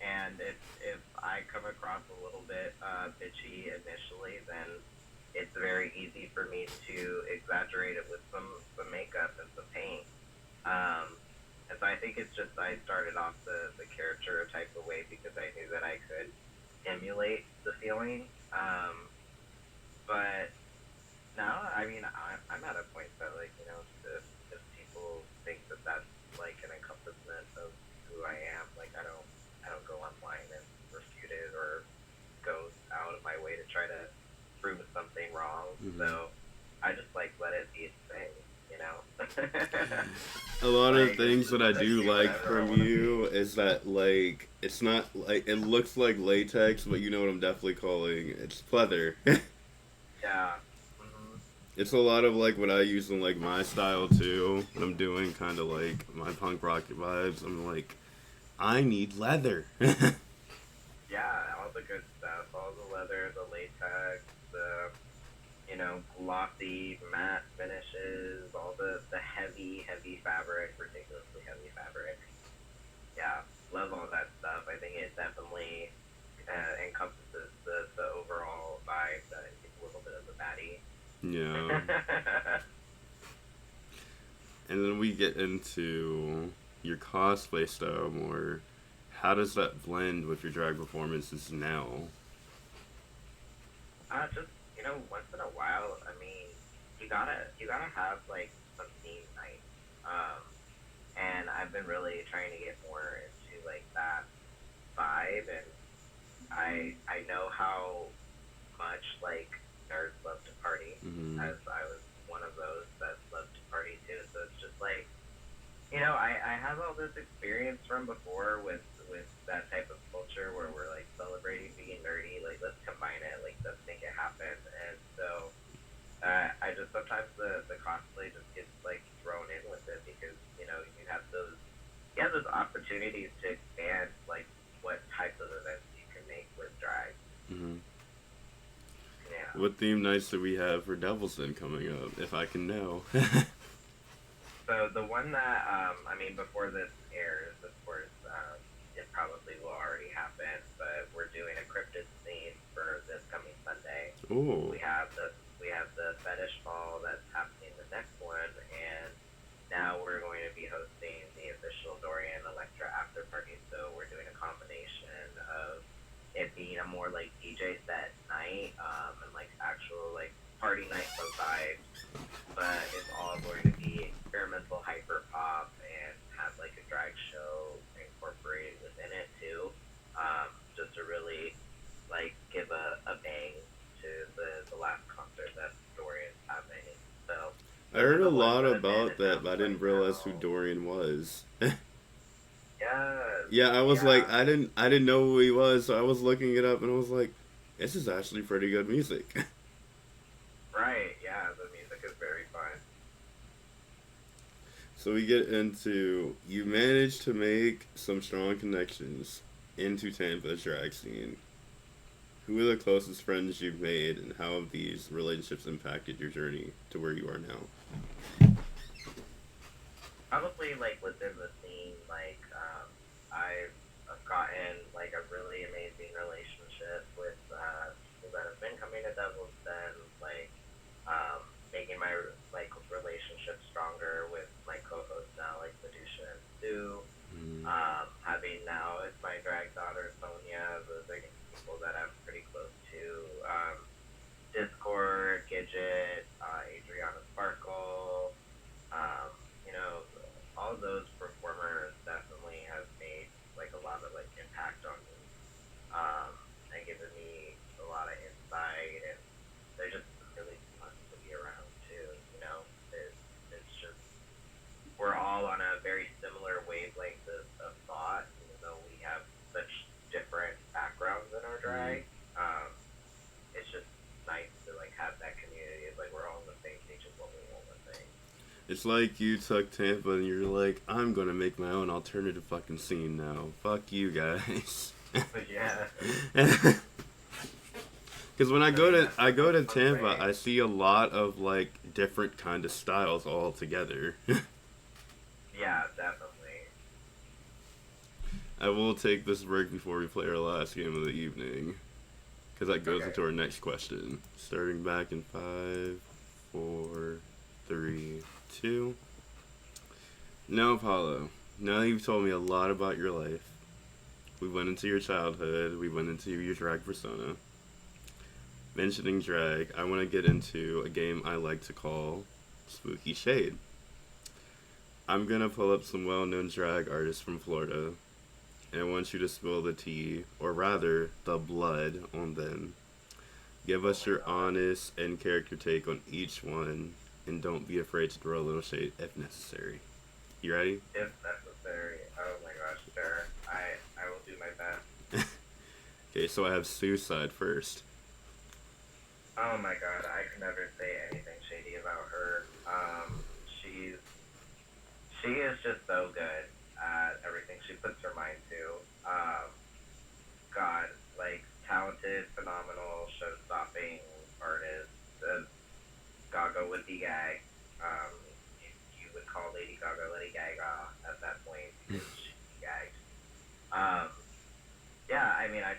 And if I come across a little bit bitchy initially, then it's very easy for me to exaggerate it with some makeup and some paint. And so I think it's just I started off the character type of way because I knew that I could emulate the feeling. But now, I mean, I'm at a point that like if people think that that's like an encompassment of who I am, like I don't go online and refute it or go out of my way to try to prove something wrong. Mm-hmm. So I just like let it be its thing, you know. A lot of Like things that I let do me be like whatever I from want to be. you is that like it's not like it looks like latex, but you know what I'm definitely calling it's pleather. Yeah. Hmm. It's a lot of like what I use in like my style too. When I'm doing kind of like my punk rock vibes, I'm like, I need leather. Yeah, all the good stuff, all the leather, the latex, the glossy matte finishes, all the heavy fabric, ridiculously heavy fabric. Yeah, love all that stuff. I think it definitely encompasses the overall vibe that it's a little bit of a baddie. Yeah. And then we get into your cosplay style more. How does that blend with your drag performances now? Just once in a while. I mean, you gotta have like some theme nights. And I've been really trying to get more into like that vibe, and I know how much like nerds love to party, Mm-hmm. as I was one of those that loved to party too. So it's just like I have all this experience from before with that type of culture where we're like celebrating being nerdy. Like let's combine it. Like let's make it happen. And so I just sometimes the cosplay just gets like thrown in with it because you have those opportunities to expand like what types of events you can make with drag. Mm-hmm. Yeah. What theme nights do we have for Devil's Den coming up, if I can know? So the one that I mean, before this airs, of course, it probably will already happen. But we're doing a cryptid scene for this coming Sunday. Oh, We have the fetish ball that's happening the next one, and now we're going to be hosting the official Dorian Electra after party. So we're doing a combination of it being a more like DJ set night, and like actual like party night vibe, but it's all going to be experimental hyper pop and have like a drag show incorporated within it too, just to really like give a bang to the last concert that Dorian's having. So I those are heard a the ones lot that have been about that, but announced I didn't right realize who now. Dorian was. Yes, Yeah, I was like, yeah, I didn't know who he was, so I was looking it up, and I was like, this is actually pretty good music. right, yeah. The music is very fun. So we get into you managed to make some strong connections into Tampa's drag scene. Who are the closest friends you've made, and how have these relationships impacted your journey to where you are now? Probably like within the scene, like I've gotten like a really amazing relationship with people that have been coming to Devil's Den, like making my like relationship stronger with my co-hosts now, like Medusa and Sue. Mm. Having now it's my drag daughter Sonia. Those are people that I'm pretty close to. Discord, Gidget, Adriana Sparkle, um, you know, all of those performers definitely have made like a lot of like impact on me, and given me a lot of insight, and they're just really fun to be around too. You know, it's just we're all on a very similar wavelength of thought, even though we have such different backgrounds in our Mm. drag. It's just nice to like have that community. It's like we're all on the same page of what we want to think. It's like you took Tampa and you're like, I'm gonna make my own alternative fucking scene now. Fuck you guys. But yeah, Because when I mean that's I the go most to fun Tampa, way. I see a lot of like different kind of styles all together. Yeah, definitely. I will take this break before we play our last game of the evening, because that goes Okay. into our next question. Starting back in 5, 4, 3, 2. Now, Apollo, now that you've told me a lot about your life, we went into your childhood, we went into your drag persona. Mentioning drag, I want to get into a game I like to call Spooky Shade. I'm gonna pull up some well known drag artists from Florida, and I want you to spill the tea, or rather, the blood on them. Give Oh us my your god. honest and character take on each one, and don't be afraid to throw a little shade if necessary. You ready? If necessary. Oh my gosh, sure. I will do my best. Okay, so I have Suicide first. Oh my god, I can never say anything shady about her. She's she is just so good at everything she puts her mind to. Um, God, like talented, phenomenal, show-stopping artist. Gaga would be gag. Um, you would call Lady Gaga Lady Gaga at that point because she'd be gagged. Um, yeah, I mean, I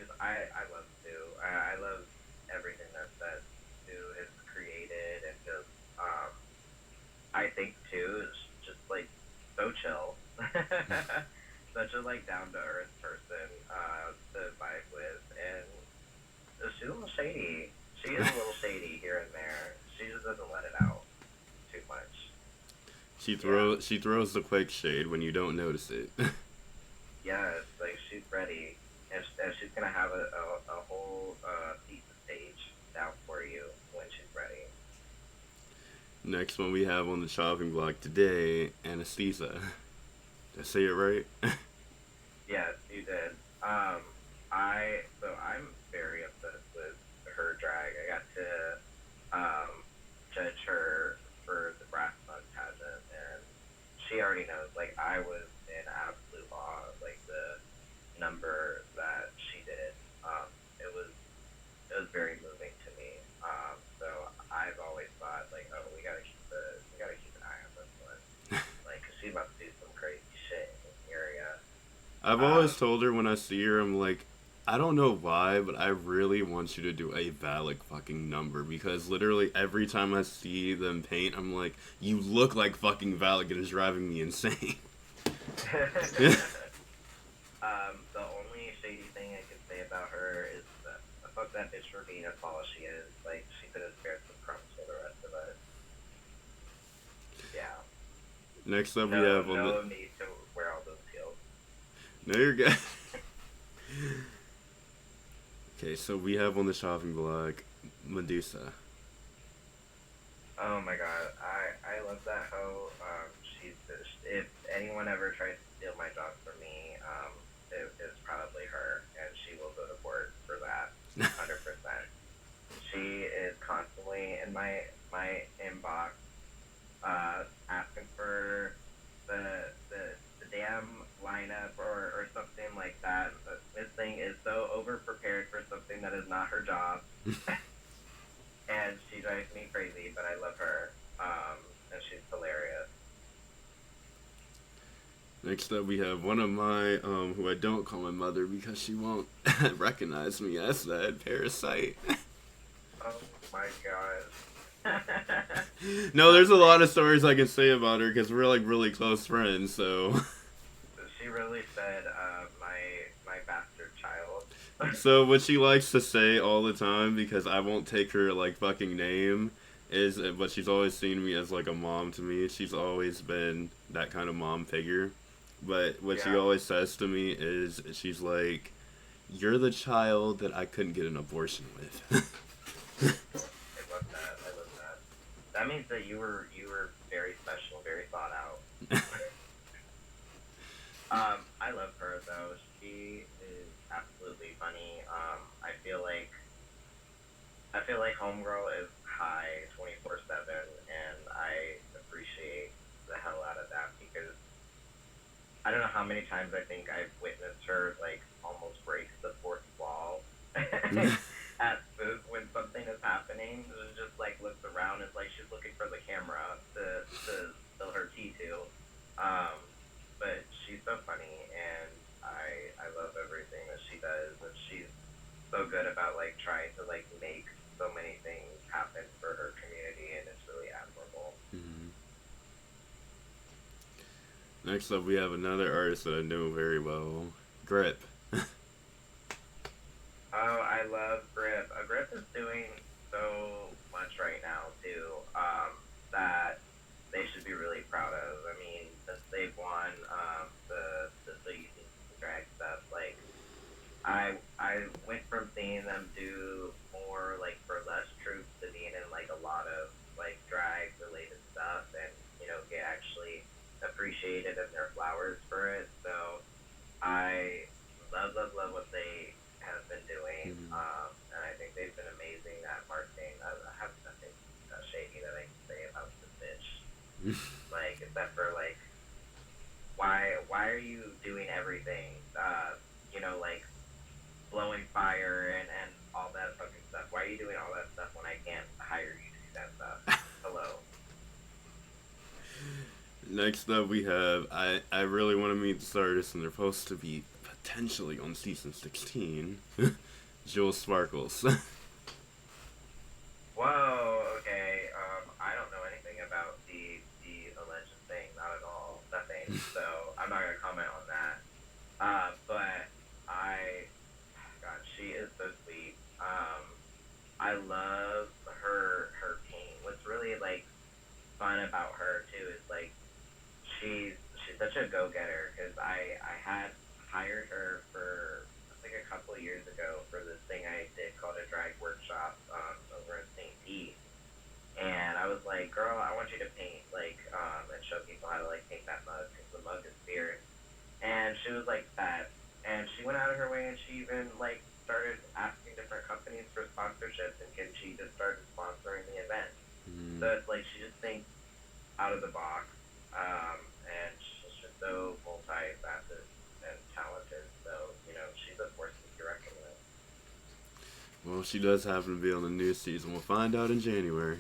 love Sue. I love everything that Sue has created, and just I think too is just like so chill. Such a like down to earth person to vibe with, and she's a little shady. She is a little shady here and there. She just doesn't let it out too much. Yeah. She throws the quick shade when you don't notice it. Yes, like she's ready, and she's gonna have a whole piece of stage down for you when she's ready. Next one we have on the chopping block today, Anesthesia. Did I say it right? Yes, you did. I'm very obsessed with her drag. I got to judge her for the Brass Bug pageant, and she already knows. Like I was in absolute awe of like the number that she did. It was very moving to me. So I've always thought like, oh, we gotta keep an eye on this one. I've always told her when I see her, I'm like, I don't know why, but I really want you to do a Valak fucking number because literally every time I see them paint, I'm like, you look like fucking Valak and it's driving me insane. The only shady thing I can say about her is that fuck that bitch for being as tall as she is. Like, she could have spared some crumbs for the rest of us. Yeah. Next up, we No, have on no the. need to wear all those heels. No, you're good. Okay, so we have on the shopping block Medusa. Oh my god, I love that hoe. She's if anyone ever tries to steal my job from me, it's probably her, and she will go to court for that, 100%. She is constantly in my inbox, asking for the damn lineup or something like that. This thing is so over prepared for something that is not her job. And she drives me crazy, but I love her. And she's hilarious. Next up, we have one of my, who I don't call my mother because she won't recognize me as that, Parasite. Oh my gosh. No, there's a lot of stories I can say about her because we're like really close friends, so. She really said, my bastard child. So what she likes to say all the time, because I won't take her like fucking name, is but she's always seen me as like a mom to me. She's always been that kind of mom figure. But what she Yeah. always says to me is she's like, "You're the child that I couldn't get an abortion with." I love that. I love that. That means that you were very special, very thought out. I love her though. She is absolutely funny. I feel like Homegirl is high 24/7, and I appreciate the hell out of that because I don't know how many times I think I've witnessed her like almost break the fourth wall at when something is happening. She just like looks around. It's like she's looking for the camera to spill her tea to. But she's so funny, and I love everything that she does, and she's so good about like trying to like make so many things happen for her community, and it's really admirable. Mhm. Next up, we have another artist that I know very well, Grip. Oh, I love Grip. Grip is doing so much right now too. That they should be really proud of. I mean, since they've won the youth drag stuff, like I went from seeing them do more like burlesque troops to being in like a lot of like drag related stuff, and get actually appreciated and their flowers for it. So I love what they have been doing, Mhm. and I think they've been amazing at marketing. I have nothing shady that I can say about this bitch, like except for like why are you doing everything? Like blowing fire and all that fucking stuff. Why are you doing all that stuff when I can't hire you to do that stuff? Hello. Next up, we have I really want to meet this artist, and they're supposed to be potentially on season 16. Jewel Sparkles. Whoa. Okay. I don't know anything about the alleged thing. Not at all. Nothing. So I'm not gonna comment on that. But God, she is so sweet. I love her pain. What's really like fun about her too is like she's such a go getter because I had hired her for I think a couple of years ago for this thing I did called a drag workshop over in St. Pete, and I was like, girl, I want you to paint like and show people how to like paint that mug because the mug is fierce, and she was like that, and she went out of her way and she even like started asking different companies for sponsorships, and she just started sponsoring the event. Mhm. So it's like she just thinks out of the box, and she's just so multifaceted and talented. So she's a force to be reckoned with. Well, she does happen to be on the new season. We'll find out in January.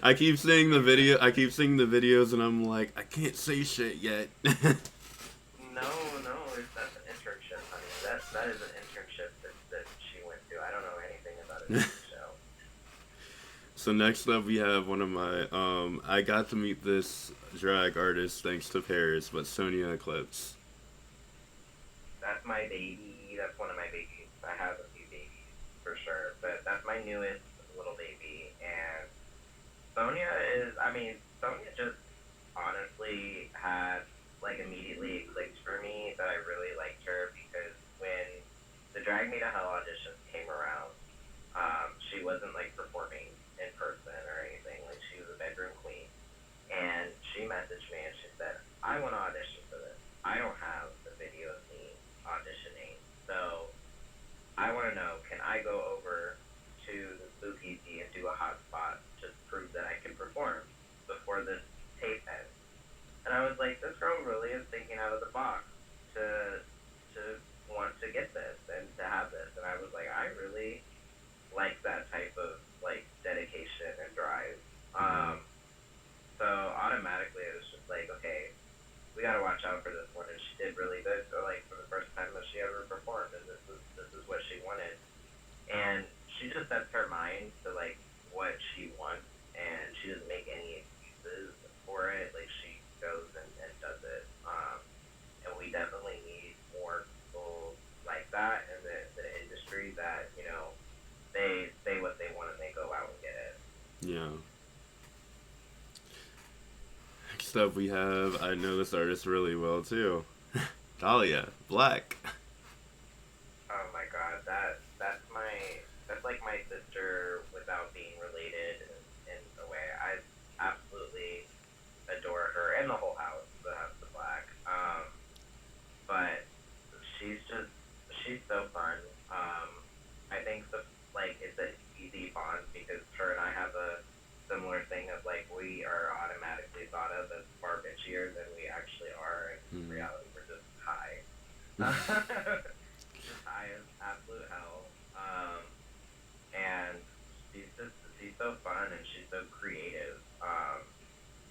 I keep seeing the video. I keep seeing the videos, and I'm like, I can't say shit yet. No, no, that's an internship, honey. That is an internship that she went to. I don't know anything about it in the show. So next up, we have one of my. I got to meet this drag artist thanks to Paris, but Sonia Eclipse. That's my baby. That's one of my babies. I have a few babies for sure, but that's my newest little baby. And Sonia is, I mean, Sonia just honestly had like immediately clicked for me that I really liked her because when the Drag Me to Hell auditions came around, she wasn't like performing in person or anything. Like she was a bedroom queen, and she messaged me and she said, "I want to audition for this. I don't have the video of me auditioning, so I want to know, can I go over to the Speakeasy and do a hot spot to prove that I can perform before this tape ends?" And I was like, this girl really is thinking out of the box to want to get this and to have this. And I was like, I really like that type of like dedication and drive. So automatically it was just like, okay, we gotta watch out for this one. And she did really good. So like for the first time that she ever performed, and this is what she wanted. And she just sets her mind to like what she wants, and she doesn't make any excuses for it. Like she goes and does it. And we definitely need more people like that in the industry that, you know, they say what they want and they go out and get it. Yeah. Next up, we have. I know this artist really well too. Dahlia Black. Oh my god, that's like my sister without being related in a way. I absolutely adore her and the whole house, the House of Black. But she's so fun. I think it's an easy bond because her and I have a similar thing of like we are automatically thought of as far bitchier than we actually are, and in reality we're just high. Just high as absolute hell. And she's so fun and she's so creative.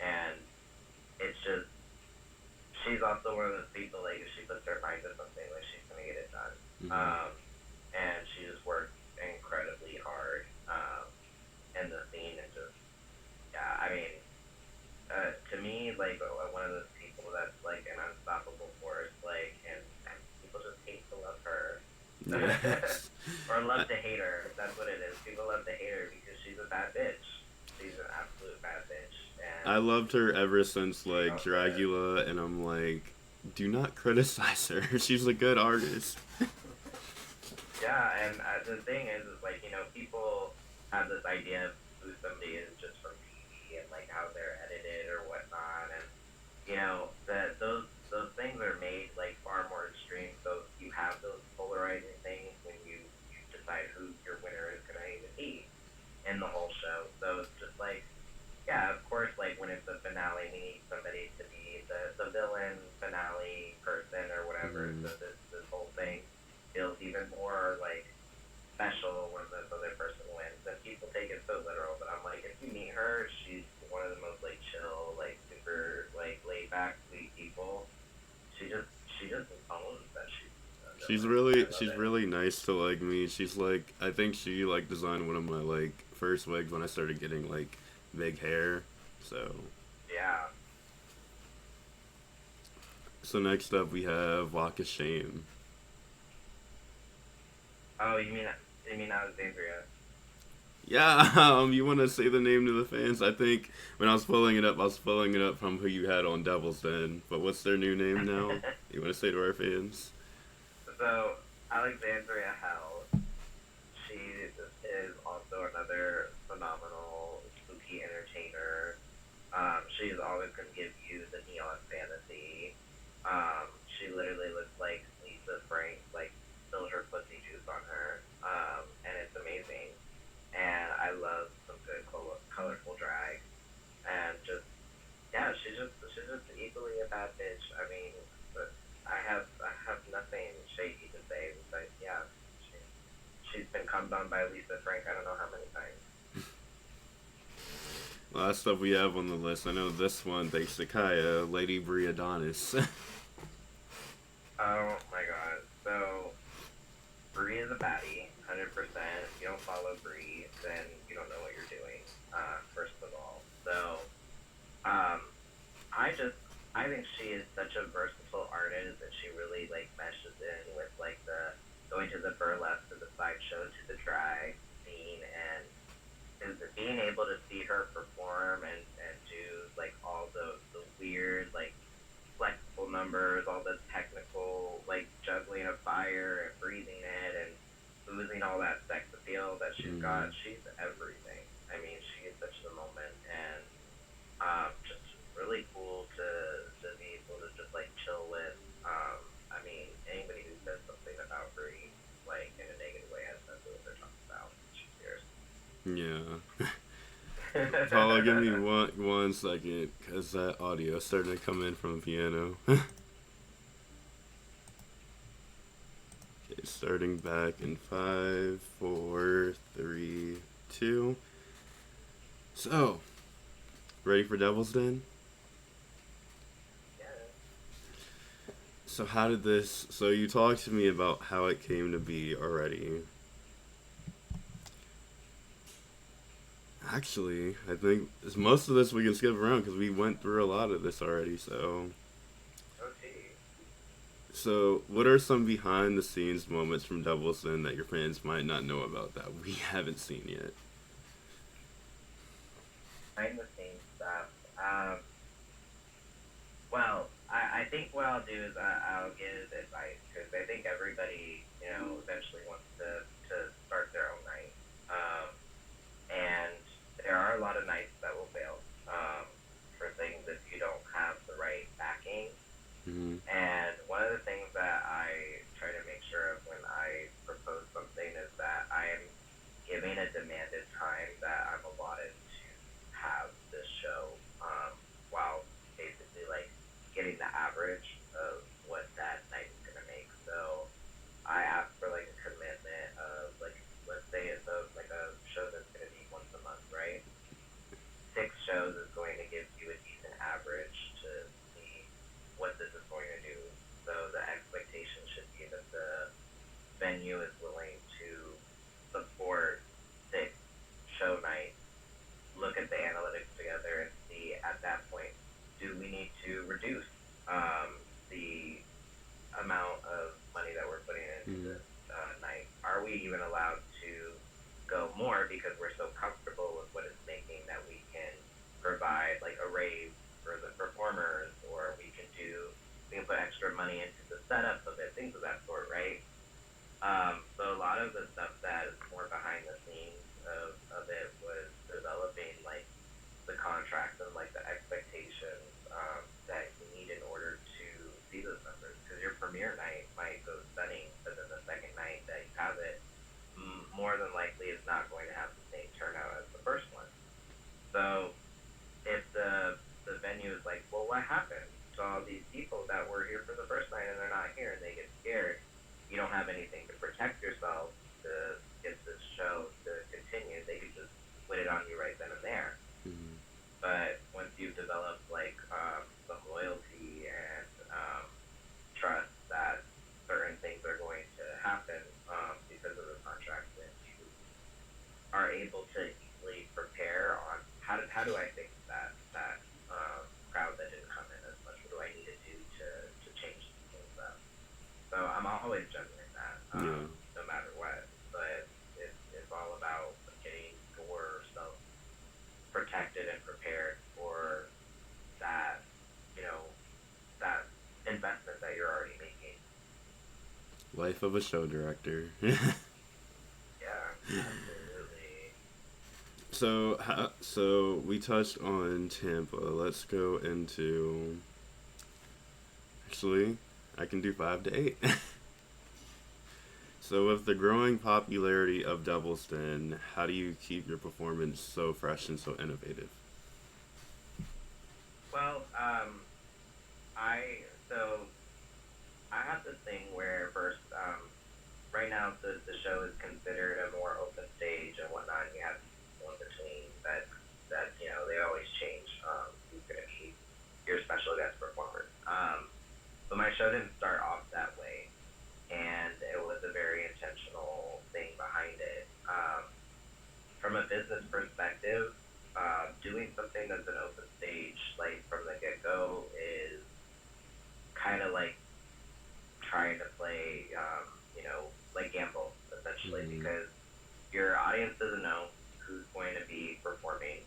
And it's just she's also one of those people like if she puts her mind to something like she's gonna get it done. And she just works incredibly hard in the scene and just yeah, I mean to me like one of those people that's like an unstoppable force like and people just hate to love her. Yes. Or love to hate her. That's what it is. People love to hate her because she's a bad bitch. She's an absolute bad bitch. And I loved her ever since like Dragula, and I'm like, do not criticize her. She's a good artist. yeah, and the thing is like you know people have this idea of who somebody is just from TV and like how they're edited or whatnot, and you know that those things are made like far more extreme. So you have those polarizing things when you decide who your winner is gonna even be in the whole show. So it's just like, yeah, of course, like when it's a finale, we need somebody to be the villain finale person or whatever. So this whole thing feels even more like special when this other person wins. And people take it so literal, but I'm like, if you meet her, she's one of the most like chill, like super like laid back, sweet people. She just owns that She's really nice to like me. She's like I think she like designed one of my like first wigs when I started getting like big hair. So yeah. So next up we have Walk of Shame. Oh, you mean Alexandria? Yeah, you want to say the name to the fans? I think when I was pulling it up from who you had on Devil's Den. But what's their new name now? You want to say to our fans? So, Alexandria Hell, she is also another phenomenal spooky entertainer. She is always going to give you the neon fantasy. She literally looks like Lisa Frank, like spilled her pussy juice on her, and it's amazing. And I love some good colorful drag, and just yeah, she's just equally a bad bitch. I mean, but I have nothing shady to say besides yeah, she's been cummed on by Lisa Frank I don't know how many times. Last up we have on the list, I know this one, thanks to Kaya, Lady Briadonis. Oh my god. So, Bree is a baddie, 100%. If you don't follow Bree, then you don't know what you're doing, first of all. So, um, I just, I think she is such a versatile artist that she really, like, meshes in with, like, the going to the burlesque, to the sideshow, to the drag scene, and is being able to see her perform and do, like, all the weird, like, flexible numbers, all the technical, like, juggling of fire and breathing it and oozing all that sex appeal that she's got. Mm. She's everything. I mean, she is such the moment, and just really cool to be able to just, like, chill with. I mean, anybody who says something about Brie, like, in a negative way has no clue what they're talking about. She's fierce. Yeah. Paula, give me one second, because that audio started to come in from the piano. Okay, starting back in 5, 4, 3, 2. So, ready for Devil's Den? Yeah. So how did this, so you talked to me about how it came to be already. Actually, I think most of this we can skip around because we went through a lot of this already. OT. So what are some behind the scenes moments from Devil's Den that your fans might not know about that we haven't seen yet? Behind the scenes stuff. Well, I think what I'll do is I'll give advice because I think everybody, eventually wants to start their own night. And there are a lot of nights that will fail for things if you don't have the right backing. Mm-hmm. And one of the things that I try to make sure of when I propose something is that I am giving a demanded time that I'm allotted to have this show, while basically, like, getting the average of what that night is gonna make. So I ask for, like, a commitment of, like, let's say it's like a show that's gonna be once a month, right? 6 shows is going to give you a decent average to see what this is going to do. So the expectation should be that the venue is willing to support 6 show nights, look at the analytics together, and see at that point, do we need to reduce the amount of money that we're putting into Mm-hmm. this night? Are we even allowed to go more because we're so comfortable with what it's making that we can provide, like, a raise for the performers, or we can put extra money into the setup of it, things of that sort, right? So a lot of the stuff that is more behind the scenes of it was developing, like, the contracts and, like, the expectations that you need in order to see those numbers. Because your premiere night might go stunning, but then the second night that you have it, more than likely is not going to have the same turnout as the first one. So if the venue is like, well, what happened to all these people that were here for the first night and they're not here, and they get scared, you don't have anything to protect yourself to get this show to continue. They could just put it on you right then and there. Mm-hmm. But once you've developed, like, some loyalty and trust that certain things are going to happen because of the contract, then you are able to easily prepare on how do I fix that crowd that didn't come in as much? What do I need to do to change things up? So I'm always juggling that, Yeah. no matter what. But it's all about getting yourself protected and prepared for that, you know, that investment that you're already making. Life of a show director. Yeah, absolutely. So we touched on Tampa. Let's go into. Actually, I can do 5 to 8. So with the growing popularity of Devil's Den, how do you keep your performance so fresh and so innovative? Well, I so I have this thing where first, right now the show is considered a more open stage and whatnot. And you have people in between that they special guest performers. But my show didn't start off that way, and it was a very intentional thing behind it. From a business perspective, doing something that's an open stage, like from the get go, is kind of like trying to play, like gamble, essentially, Mm-hmm. because your audience doesn't know who's going to be performing.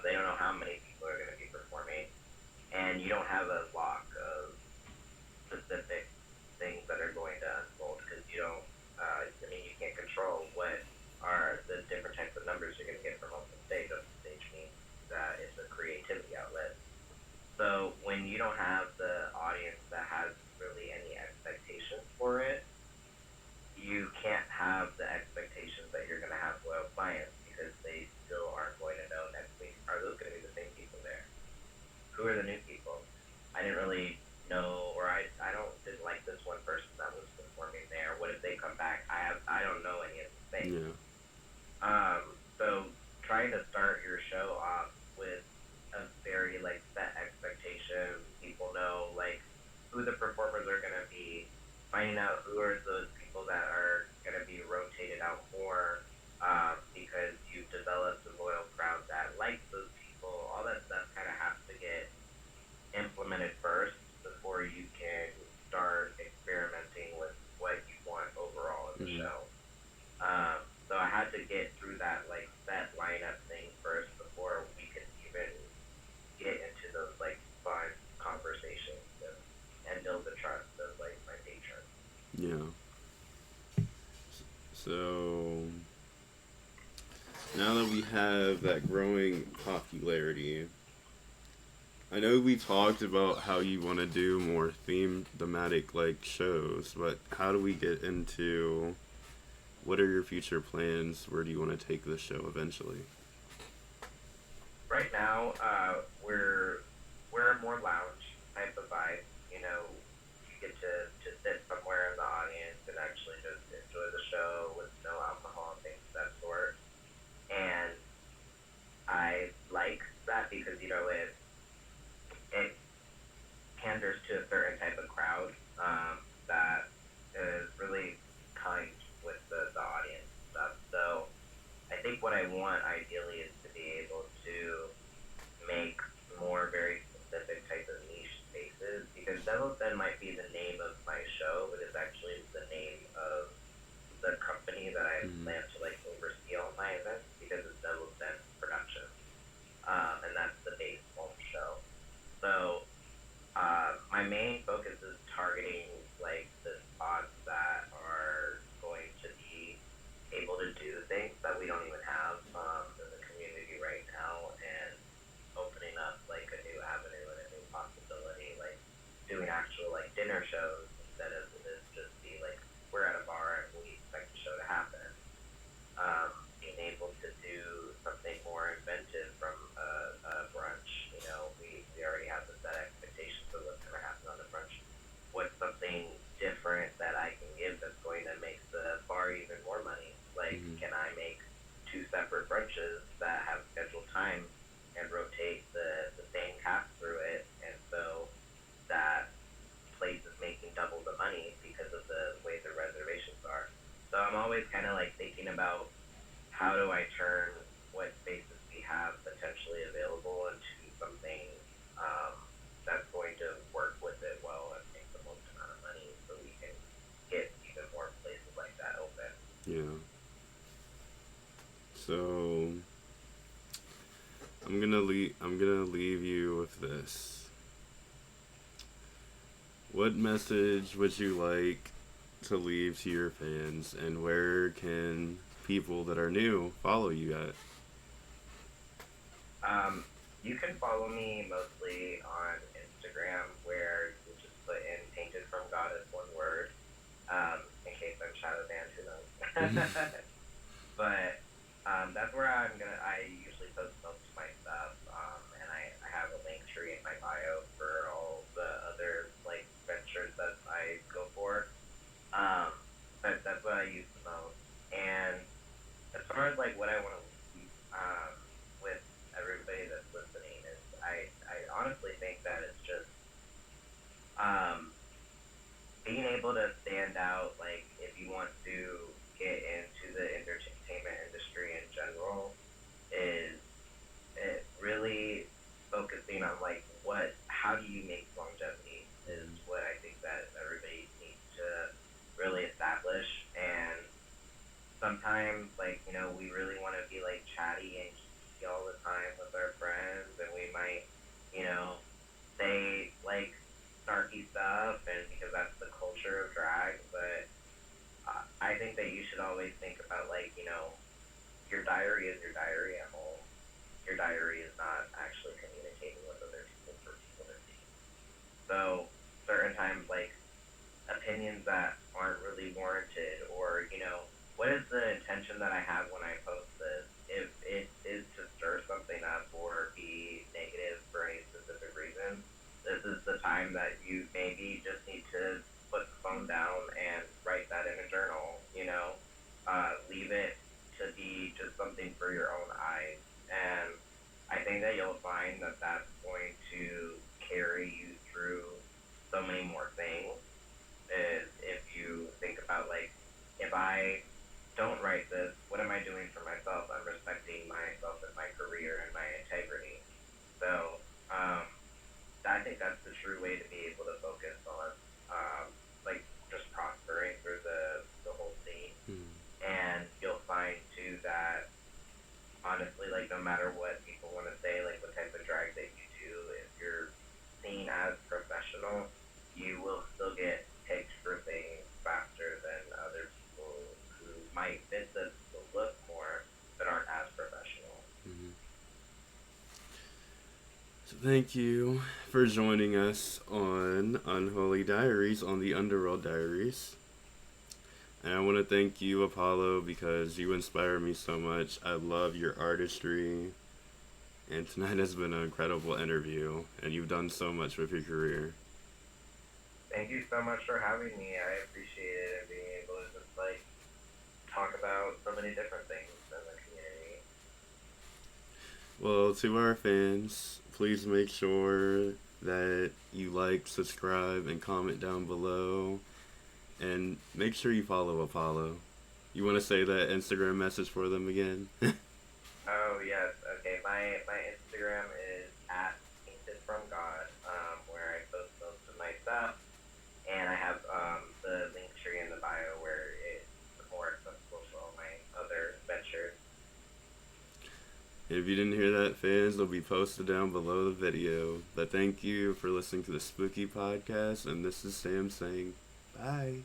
They don't know how many people are going to be performing, and you don't have a lock of specific things that are going to unfold because you don't. You can't control what are the different types of numbers you're going to get from open stage. Open stage means that it's a creativity outlet. So when you don't have the audience that has really any expectations for it, you can't have the expectations that you're going to have loyal clients because they still aren't going to know next week. Are those going to be the same people there? Who are the new people? I didn't really know, or didn't like this one person that was performing there. What if they come back? I don't know any of the things. Yeah. So trying to start your show off with a very like set expectation, people know like who the performers are gonna be, finding out who are those people that are gonna be rotated out more, because you've developed a loyal crowd that likes those people. All that stuff kind of has to get implemented first before you can start experimenting with what you want overall in the Mm-hmm. show. So I had to get through that like set lineup thing first before we could even get into those like fun conversations and build the trust of like my patrons. Yeah. So now that we have that growing popularity, I know we talked about how you want to do more thematic like shows, but how do we get into what are your future plans? Where do you want to take the show eventually? Right now, we're a more lounge type of vibe. You get to sit somewhere in the audience and actually just enjoy the show with no alcohol and things of that sort. And I like that because it panders to a certain type of crowd, that is really kind with the audience and stuff. So I think what I want ideally is to be able to make more very specific type of niche spaces because Devil's Den might be the name of my show, but it's actually the name of the company that I Mm-hmm. plan to like oversee all my events because it's Devil's Den Productions, and that's the base home show. So my main focus is targeting like the spots that are going to be able to do things that we don't even have, in the community right now, and opening up like a new avenue and a new possibility, like doing actual like dinner shows instead of this just be like we're at a bar and we expect the show to happen. Being able to do something more inventive from a brunch. We already have the set expectations of what's going to happen on the brunch. What's something different that I can give that's going to make the bar even more money? Like, Mm-hmm. can I make two separate brunches that have scheduled time and rotate the same cast through it? And so that place is making double the money because of the way the reservations are. So I'm always kind of like thinking about how do I turn what spaces we have potentially available into something, um, that's going to work with it well and make the most amount of money so we can get even more places like that open. Yeah. So I'm gonna leave you with this. What message would you like to leave to your fans, and where can people that are new follow you at? Um, you can follow me mostly on Instagram where you just put in painted from God as one word, in case I'm shadow banned, who knows. But that's where I usually post most of my stuff, and I have a link tree in my bio for all the other like ventures that I go for. Um, but that's what I use the most. And as far as like what I want to leave, with everybody that's listening is I honestly think that it's just sometimes, like, we really want to be, like, chatty and geeky all the time with our friends, and we might, you know, say, like, snarky stuff, and because that's the culture of drag, but I think that you should always think about, like, your diary is your diary at home. Your diary is not actually communicating with other people for people to see. So, certain times, like, opinions that aren't really warranted, or what is the intention that I have when I post this? If it is to stir something up or be negative for any specific reason, this is the time that you maybe just need to put the phone down and write that in a journal. Leave it to be just something for your own eyes, and I think that you'll find that that's going to carry you through so many more things. Is if you think about, like, if I don't write this, what am I doing for myself? I'm respecting myself and my career and my integrity. So I think that's the true way to be able to focus on, like, just prospering through the whole scene. Hmm. And you'll find too that, honestly, like, no matter what people want to say, like, what type of drag that you do, if you're seen as professional, you will still get picked for things faster than other people who might fit the look more but aren't as professional. Hmm. So thank you for joining us on Unholy Diaries on the Underworld Diaries. And I want to thank you, Apollo, because you inspire me so much. I love your artistry. And tonight has been an incredible interview. And you've done so much with your career. Thank you so much for having me. I appreciate it, and being able to just, like, talk about so many different things in the community. Well, to our fans, please make sure that you like, subscribe, and comment down below. And make sure you follow Apollo. You want to say that Instagram message for them again? Oh yes, okay. My Instagram is at Painted from God, where I post most of my stuff, and I have the link tree in the bio where it's more accessible to all my other ventures. And if you didn't hear that, fans, they'll be posted down below the video. But thank you for listening to the Spooky Podcast, and this is Sam saying bye.